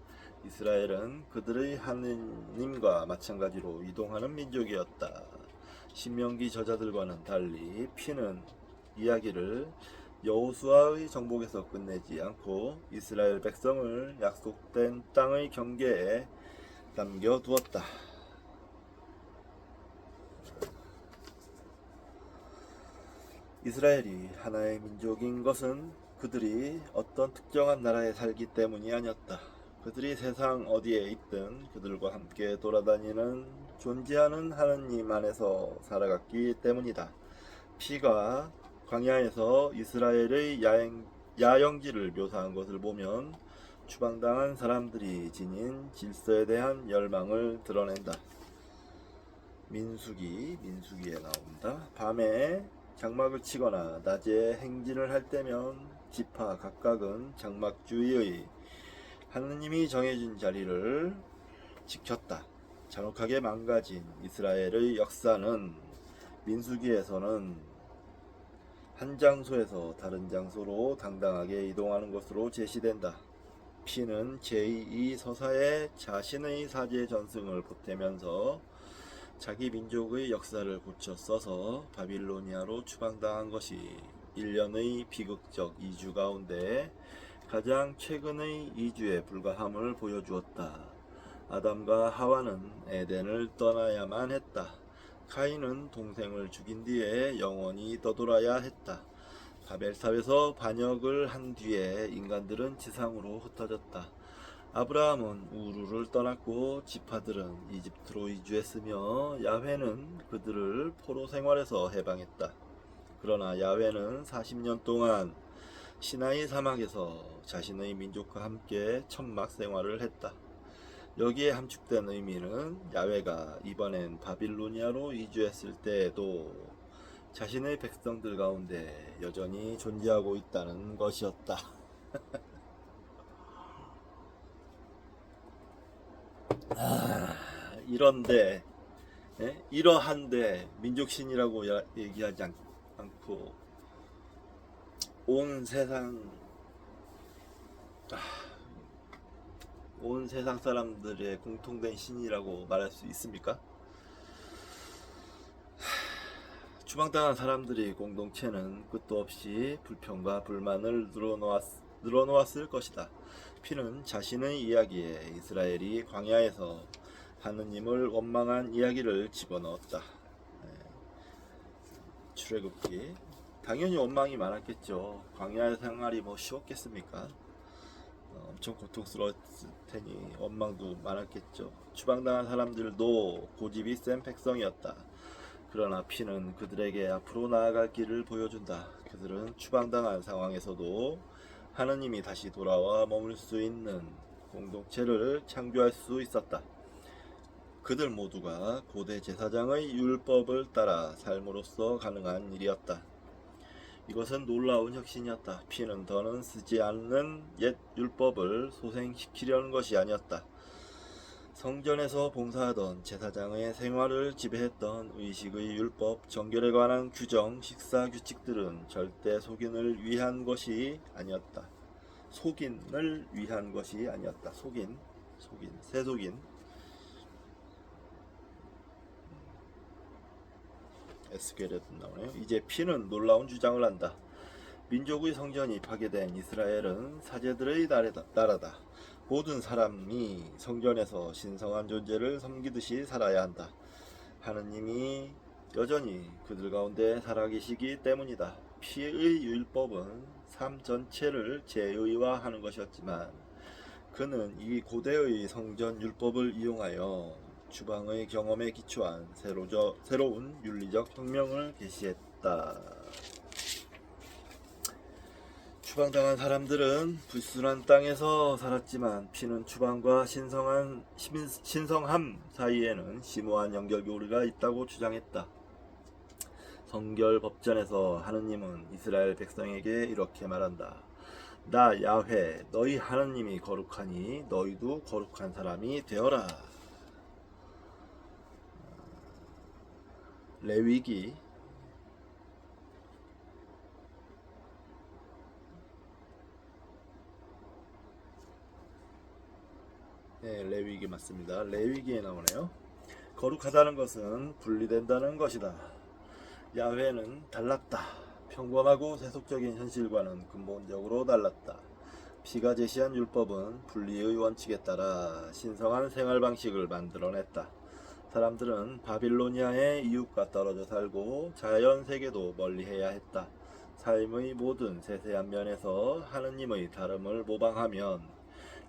이스라엘은 그들의 하느님과 마찬가지로 이동하는 민족이었다. 신명기 저자들과는 달리 피는 이야기를 여호수아의 정복에서 끝내지 않고 이스라엘 백성을 약속된 땅의 경계에 남겨두었다. 이스라엘이 하나의 민족인 것은 그들이 어떤 특정한 나라에 살기 때문이 아니었다. 그들이 세상 어디에 있든 그들과 함께 돌아다니는 존재하는 하느님 안에서 살아갔기 때문이다. 피가 광야에서 이스라엘의 야영지를 묘사한 것을 보면 추방당한 사람들이 지닌 질서에 대한 열망을 드러낸다. 민수기에 나온다. 밤에 장막을 치거나 낮에 행진을 할 때면 지파 각각은 장막 주위의 하느님이 정해진 자리를 지켰다. 잔혹하게 망가진 이스라엘의 역사는 민수기에서는 한 장소에서 다른 장소로 당당하게 이동하는 것으로 제시된다. 피는 제2 서사에 자신의 사제 전승을 보태면서 자기 민족의 역사를 고쳐 써서 바빌로니아로 추방당한 것이 1년의 비극적 이주 가운데 가장 최근의 이주에 불과함을 보여주었다. 아담과 하와는 에덴을 떠나야만 했다. 카인은 동생을 죽인 뒤에 영원히 떠돌아야 했다. 바벨탑에서 반역을 한 뒤에 인간들은 지상으로 흩어졌다. 아브라함은 우르를 떠났고 지파들은 이집트로 이주했으며 야훼는 그들을 포로 생활에서 해방했다. 그러나 야훼는 40년 동안 시나이 사막에서 자신의 민족과 함께 천막 생활을 했다. 여기에 함축된 의미는 야훼가 이번엔 바빌로니아로 이주했을 때에도 자신의 백성들 가운데 여전히 존재하고 있다는 것이었다. 이런데 이러한데 민족신이라고 얘기하지 않고 온 세상 사람들의 공통된 신이라고 말할 수 있습니까? 추방당한 사람들의 공동체는 끝도 없이 불평과 불만을 늘어놓았을 것이다. 피는 자신의 이야기에 이스라엘이 광야에서 하느님을 원망한 이야기를 집어넣었다. 출애굽기. 당연히 원망이 많았겠죠. 광야 생활이 뭐 쉬웠겠습니까? 엄청 고통스러웠을 테니 원망도 많았겠죠. 추방당한 사람들도 고집이 센 백성이었다. 그러나 피는 그들에게 앞으로 나아갈 길을 보여준다. 그들은 추방당한 상황에서도 하느님이 다시 돌아와 머물 수 있는 공동체를 창조할 수 있었다. 그들 모두가 고대 제사장의 율법을 따라 삶으로써 가능한 일이었다. 이것은 놀라운 혁신이었다. 피는 더는 쓰지 않는 옛 율법을 소생시키려는 것이 아니었다. 성전에서 봉사하던 제사장의 생활을 지배했던 의식의 율법, 정결에 관한 규정, 식사 규칙들은 절대 속인을 위한 것이 아니었다. 속인을 위한 것이 아니었다. 새속인. 에스겔에도 나오네요. 이제 피는 놀라운 주장을 한다. 민족의 성전이 파괴된 이스라엘은 사제들의 나라다. 모든 사람이 성전에서 신성한 존재를 섬기듯이 살아야 한다. 하느님이 여전히 그들 가운데 살아계시기 때문이다. 피의 율법은 삶 전체를 제의화하는 것이었지만 그는 이 고대의 성전 율법을 이용하여 주방의 경험에 기초한 새로운 윤리적 혁명을 개시했다. 추방당한 사람들은 불순한 땅에서 살았지만 피는 추방과 신성함 사이에는 심오한 연결고리가 있다고 주장했다. 성결법전에서 하느님은 이스라엘 백성에게 이렇게 말한다. 나 야훼 너희 하느님이 거룩하니 너희도 거룩한 사람이 되어라. 레위기 레위기 맞습니다. 레위기에 나오네요. 거룩하다는 것은 분리된다는 것이다. 야훼는 달랐다. 평범하고 세속적인 현실과는 근본적으로 달랐다. 피가 제시한 율법은 분리의 원칙에 따라 신성한 생활 방식을 만들어냈다. 사람들은 바빌로니아의 이웃과 떨어져 살고 자연 세계도 멀리해야 했다. 삶의 모든 세세한 면에서 하느님의 다름을 모방하면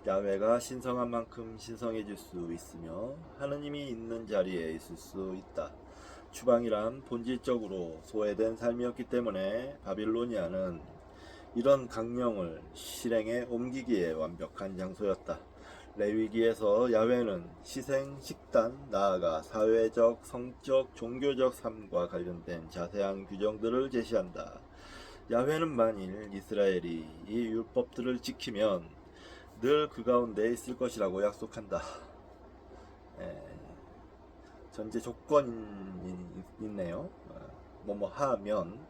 야훼가 신성한 만큼 신성해질 수 있으며 하느님이 있는 자리에 있을 수 있다. 추방이란 본질적으로 소외된 삶이었기 때문에 바빌로니아는 이런 강령을 실행에 옮기기에 완벽한 장소였다. 레위기에서 야훼는 희생, 식단, 나아가 사회적, 성적, 종교적 삶과 관련된 자세한 규정들을 제시한다. 야훼는 만일 이스라엘이 이 율법들을 지키면 늘 그 가운데 있을 것이라고 약속한다. 전제 조건이 있네요. 뭐뭐 하면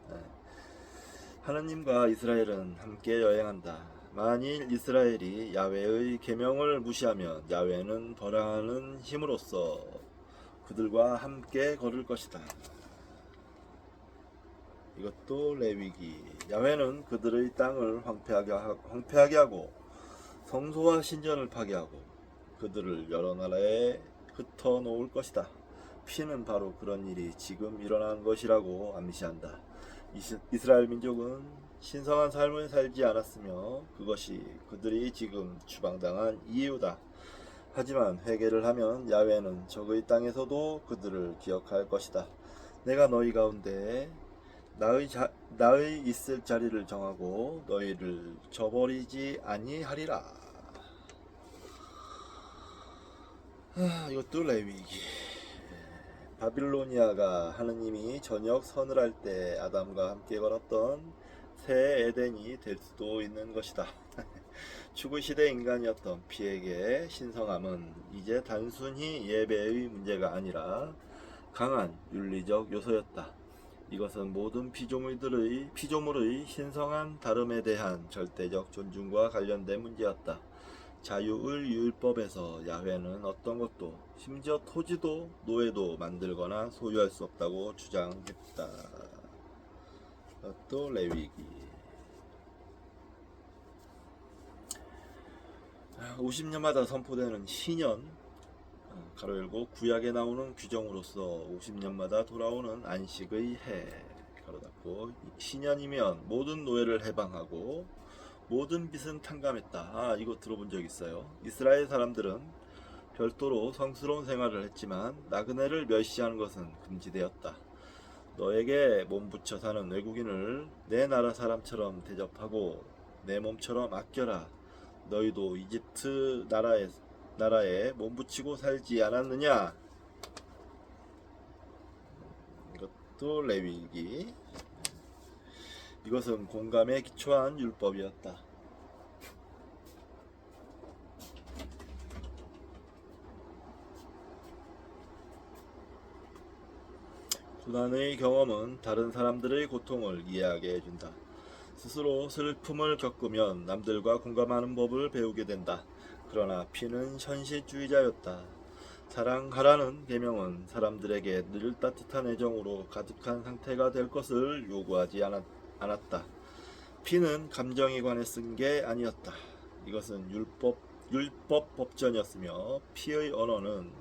하느님과 이스라엘은 함께 여행한다. 만일 이스라엘이 야훼의 계명을 무시하면 야훼는 벌하는 힘으로써 그들과 함께 걸을 것이다. 이것도 레위기. 야훼는 그들의 땅을 황폐하게 하고 성소와 신전을 파괴하고 그들을 여러 나라에 흩어 놓을 것이다. 피는 바로 그런 일이 지금 일어난 것이라고 암시한다. 이스라엘 민족은 신성한 삶을 살지 않았으며 그것이 그들이 지금 추방당한 이유다. 하지만 회개를 하면 야훼는 적의 땅에서도 그들을 기억할 것이다. 내가 너희 가운데 나의 있을 자리를 정하고 너희를 저버리지 아니하리라. 이것도 레위기. 바빌로니아가 하느님이 저녁 서늘할 때 아담과 함께 걸었던 새 에덴이 될 수도 있는 것이다. 추구시대 인간이었던 피에게 신성함은 이제 단순히 예배의 문제가 아니라 강한 윤리적 요소였다. 이것은 모든 피조물의 신성한 다름에 대한 절대적 존중과 관련된 문제였다. 자유의 율법에서 야훼는 어떤 것도, 심지어 토지도 노예도 만들거나 소유할 수 없다고 주장했다. 또 레위기. 50년마다 선포되는 신년, 가로 열고 구약에 나오는 규정으로서 50년마다 돌아오는 안식의 해, 가로 닫고. 신년이면 모든 노예를 해방하고 모든 빚은 탕감했다. 이거 들어본 적 있어요. 이스라엘 사람들은 별도로 성스러운 생활을 했지만 나그네를 멸시하는 것은 금지되었다. 너에게 몸붙여 사는 외국인을 내 나라 사람처럼 대접하고 내 몸처럼 아껴라. 너희도 이집트 나라에 몸붙이고 살지 않았느냐? 이것도 레위기. 이것은 공감에 기초한 율법이었다. 고난의 경험은 다른 사람들의 고통을 이해하게 해준다. 스스로 슬픔을 겪으면 남들과 공감하는 법을 배우게 된다. 그러나 피는 현실주의자였다. 사랑하라는 계명은 사람들에게 늘 따뜻한 애정으로 가득한 상태가 될 것을 요구하지 않았다. 피는 감정에 관해 쓴 게 아니었다. 이것은 율법 법전이었으며 피의 언어는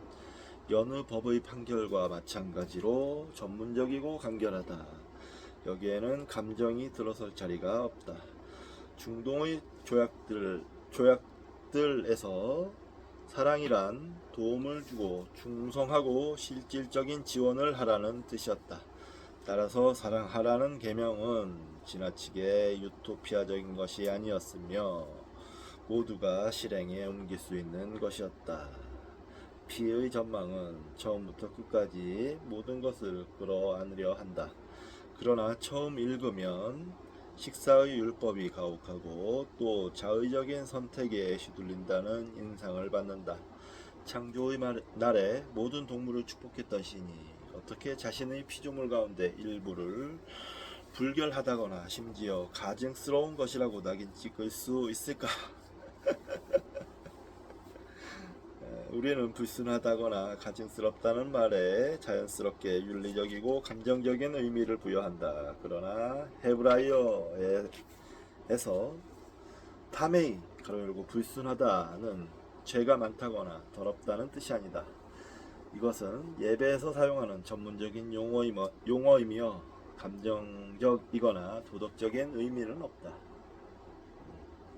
여느 법의 판결과 마찬가지로 전문적이고 간결하다. 여기에는 감정이 들어설 자리가 없다. 중동의 조약들에서 사랑이란 도움을 주고 충성하고 실질적인 지원을 하라는 뜻이었다. 따라서 사랑하라는 계명은 지나치게 유토피아적인 것이 아니었으며 모두가 실행에 옮길 수 있는 것이었다. 피의 전망은 처음부터 끝까지 모든 것을 끌어안으려 한다. 그러나 처음 읽으면 식사의 율법이 가혹하고 또 자의적인 선택에 휘둘린다는 인상을 받는다. 창조의 날에 모든 동물을 축복했던 신이 어떻게 자신의 피조물 가운데 일부를 불결하다거나 심지어 가증스러운 것이라고 낙인 찍을 수 있을까? 우리는 불순하다거나 가증스럽다는 말에 자연스럽게 윤리적이고 감정적인 의미를 부여한다. 그러나 헤브라이어에서 타메이, 가로 열고 불순하다는 죄가 많다거나 더럽다는 뜻이 아니다. 이것은 예배에서 사용하는 전문적인 용어이며 감정적이거나 도덕적인 의미는 없다.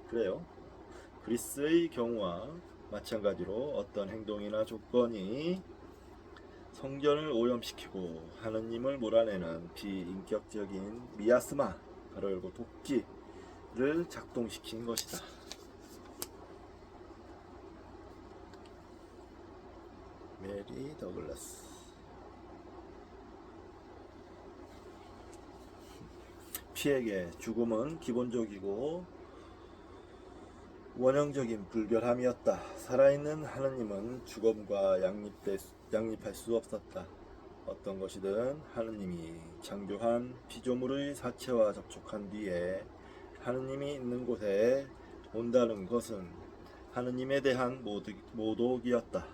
그래요. 그리스의 경우와 마찬가지로 어떤 행동이나 조건이 성전을 오염시키고 하느님을 몰아내는 비인격적인 미아스마, 가로 열고 독기를 작동시킨 것이다. 메리 더글라스. 피에게 죽음은 기본적이고 원형적인 불결함이었다. 살아있는 하느님은 죽음과 양립할 수 없었다. 어떤 것이든 하느님이 창조한 피조물의 사체와 접촉한 뒤에 하느님이 있는 곳에 온다는 것은 하느님에 대한 모독이었다.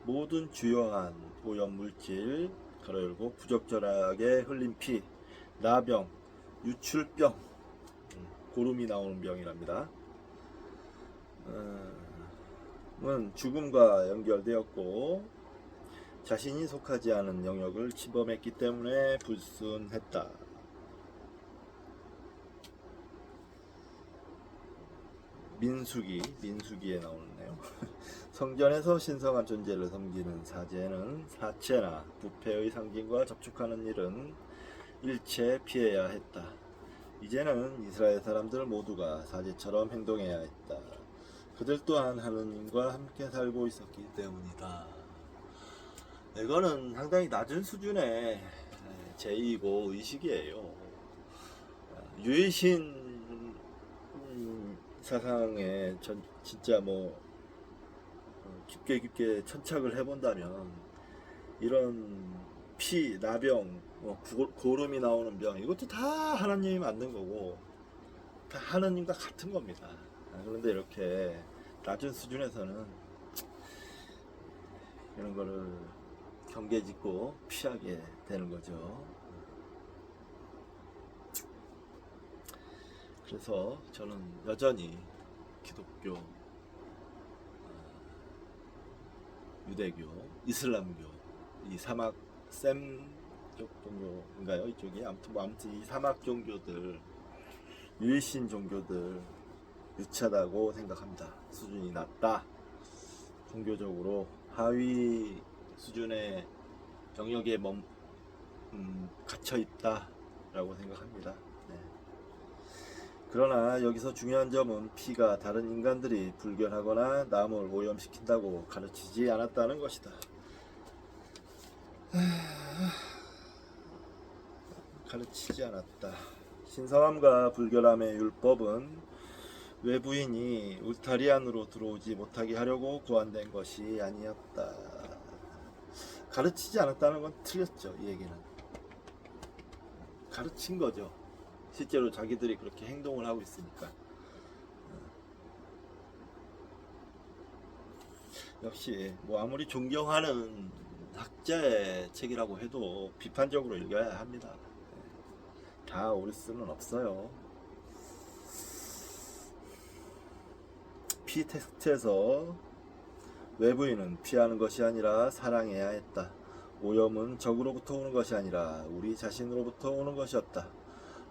모든 주요한 오염물질 가로 열고 부적절하게 흘린 피, 나병, 유출병, 고름이 나오는 병이랍니다. 은 죽음과 연결되었고 자신이 속하지 않은 영역을 침범했기 때문에 불순했다. 민수기에 나오네요. 성전에서 신성한 존재를 섬기는 사체나 부패의 상징과 접촉하는 일은 일체 피해야 했다. 이제는 이스라엘 사람들 모두가 사제처럼 행동해야 했다. 그들 또한 하느님과 함께 살고 있었기 때문이다. 이거는 상당히 낮은 수준의 제의고 의식이에요. 유해신 사상에 진짜 깊게 천착을 해본다면 이런 피, 나병, 고름이 나오는 병 이것도 다 하나님이 만든 거고 다 하나님과 같은 겁니다. 그런데 이렇게 낮은 수준에서는 이런 거를 경계짓고 피하게 되는 거죠. 그래서 저는 여전히 기독교, 유대교, 이슬람교, 이 사막 쪽 종교인가요? 이쪽이 아무튼 이 사막 종교들, 유일신 종교들 유치하다고 생각합니다. 수준이 낮다. 종교적으로 하위 수준의 영역에 갇혀 있다라고 생각합니다. 네. 그러나 여기서 중요한 점은 피가 다른 인간들이 불결하거나 남을 오염시킨다고 가르치지 않았다는 것이다. 가르치지 않았다. 신성함과 불결함의 율법은 외부인이 울타리 안으로 들어오지 못하게 하려고 고안된 것이 아니었다. 가르치지 않았다는 건 틀렸죠. 이 얘기는 가르친 거죠. 실제로 자기들이 그렇게 행동을 하고 있으니까. 역시 아무리 존경하는 학자의 책이라고 해도 비판적으로 읽어야 합니다. 다 옳을 수는 없어요. 피 텍스트에서 외부인은 피하는 것이 아니라 사랑해야 했다. 오염은 적으로부터 오는 것이 아니라 우리 자신으로부터 오는 것이었다.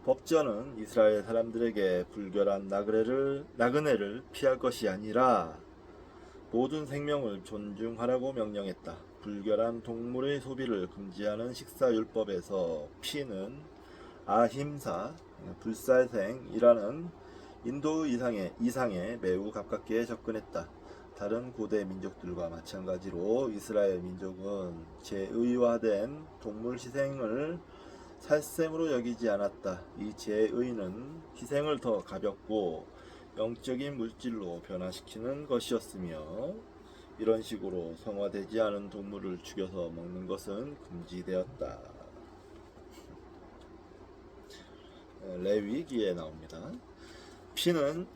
법전은 이스라엘 사람들에게 불결한 나그네를 피할 것이 아니라 모든 생명을 존중하라고 명령했다. 불결한 동물의 소비를 금지하는 식사율법에서 피는 아힘사, 불살생이라는 인도 이상에 매우 가깝게 접근했다. 다른 고대 민족들과 마찬가지로 이스라엘 민족은 제의화된 동물 희생을 살셈으로 여기지 않았다. 이 제의는 희생을 더 가볍고 영적인 물질로 변화시키는 것이었으며 이런 식으로 성화되지 않은 동물을 죽여서 먹는 것은 금지되었다. 레위기에 나옵니다. 피는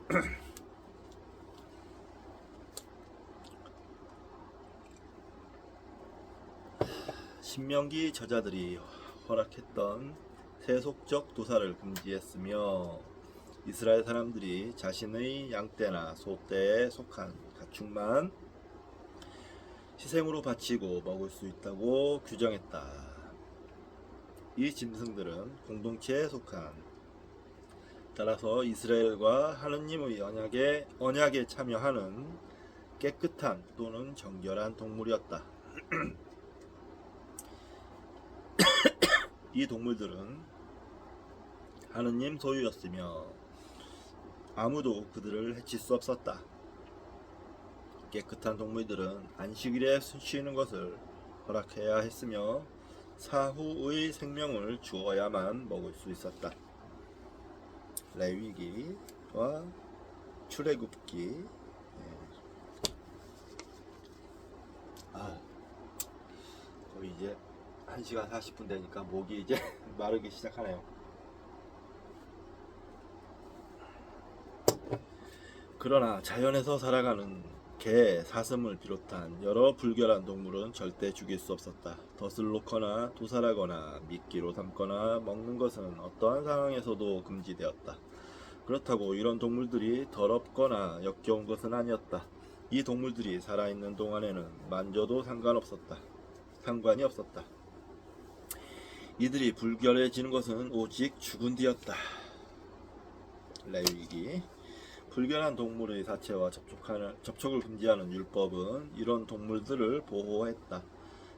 신명기 저자들이 허락했던 세속적 도살을 금지했으며 이스라엘 사람들이 자신의 양떼나 소떼에 속한 가축만 희생으로 바치고 먹을 수 있다고 규정했다. 이 짐승들은 공동체에 속한 따라서 이스라엘과 하느님의 언약에 참여하는 깨끗한 또는 정결한 동물이었다. 이 동물들은 하느님 소유였으며 아무도 그들을 해칠 수 없었다. 깨끗한 동물들은 안식일에 쉬는 것을 허락해야 했으며 사후의 생명을 주어야만 먹을 수 있었다. 레위기와 출애굽기. 거의 이제 1시간 40분 되니까 목이 이제 마르기 시작하네요. 그러나 자연에서 살아가는 개, 사슴을 비롯한 여러 불결한 동물은 절대 죽일 수 없었다. 덫을 놓거나 도살하거나 미끼로 삼거나 먹는 것은 어떠한 상황에서도 금지되었다. 그렇다고 이런 동물들이 더럽거나 역겨운 것은 아니었다. 이 동물들이 살아있는 동안에는 만져도 상관이 없었다. 이들이 불결해지는 것은 오직 죽은 뒤였다. 레위기. 불결한 동물의 사체와 접촉을 금지하는 율법은 이런 동물들을 보호했다.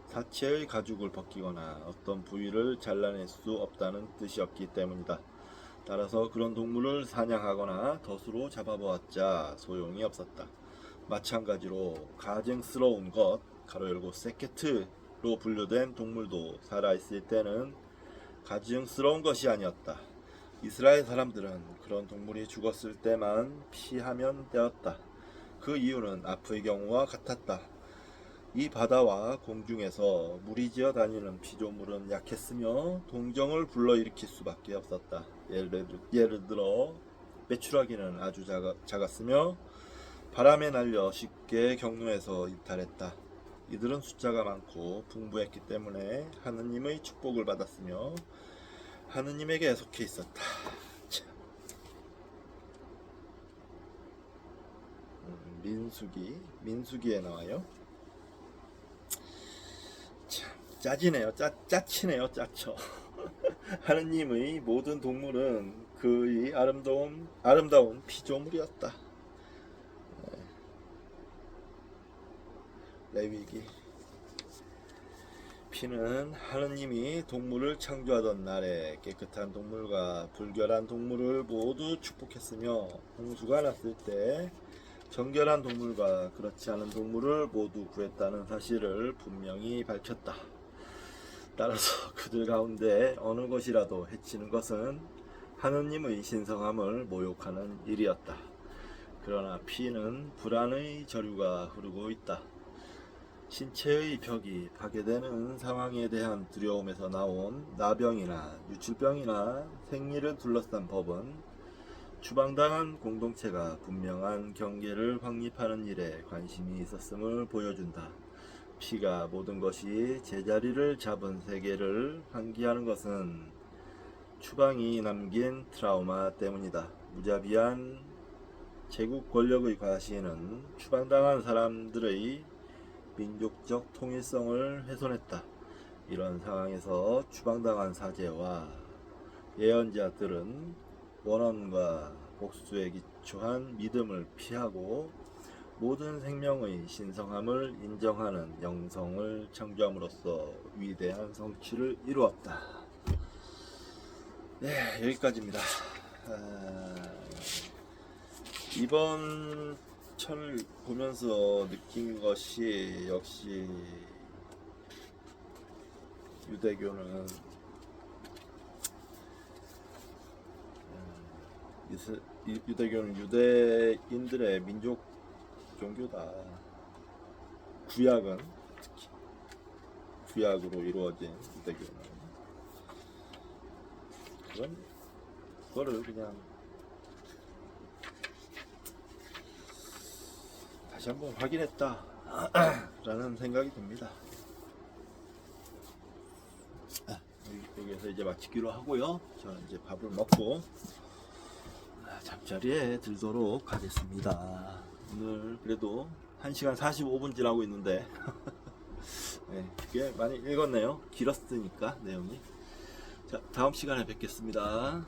사체의 가죽을 벗기거나 어떤 부위를 잘라낼 수 없다는 뜻이었기 때문이다. 따라서 그런 동물을 사냥하거나 덫으로 잡아보았자 소용이 없었다. 마찬가지로 가증스러운 것, 가로 열고 세케트로 분류된 동물도 살아있을 때는 가증스러운 것이 아니었다. 이스라엘 사람들은 그런 동물이 죽었을 때만 피하면 되었다. 그 이유는 앞의 경우와 같았다. 이 바다와 공중에서 무리지어 다니는 피조물은 약했으며 동정을 불러일으킬 수밖에 없었다. 예를 들어 메추라기는 아주 작았으며 바람에 날려 쉽게 경로에서 이탈했다. 이들은 숫자가 많고 풍부했기 때문에 하느님의 축복을 받았으며 하느님에게 속해 있었다. 민수기에 나와요. 참 짜지네요. 짜치네요. 짜쳐. 하느님의 모든 동물은 그의 아름다운 피조물이었다. 레위기. 피는 하느님이 동물을 창조하던 날에 깨끗한 동물과 불결한 동물을 모두 축복했으며 홍수가 났을 때 정결한 동물과 그렇지 않은 동물을 모두 구했다는 사실을 분명히 밝혔다. 따라서 그들 가운데 어느 것이라도 해치는 것은 하느님의 신성함을 모욕하는 일이었다. 그러나 피는 불안의 저류가 흐르고 있다. 신체의 벽이 파괴되는 상황에 대한 두려움에서 나온 나병이나 유출병이나 생리를 둘러싼 법은 추방당한 공동체가 분명한 경계를 확립하는 일에 관심이 있었음을 보여준다. 피가 모든 것이 제자리를 잡은 세계를 환기하는 것은 추방이 남긴 트라우마 때문이다. 무자비한 제국 권력의 과시는 추방당한 사람들의 민족적 통일성을 훼손했다. 이런 상황에서 추방당한 사제와 예언자들은 원언과 복수에 기초한 믿음을 피하고 모든 생명의 신성함을 인정하는 영성을 창조함으로써 위대한 성취를 이루었다. 네, 여기까지입니다. 이번 천을 보면서 느낀 것이 역시 유대교는 유대교는 유대인들의 민족 종교다. 구약은 특히 구약으로 이루어진 유대교는 그거를 그냥 다시 한번 확인했다 라는 생각이 듭니다. 여기에서 이제 마치기로 하고요. 저는 이제 밥을 먹고 잠자리에 들도록 하겠습니다. 오늘 그래도 1시간 45분 지나고 있는데 네, 꽤 많이 읽었네요. 길었으니까 내용이. 자, 다음 시간에 뵙겠습니다.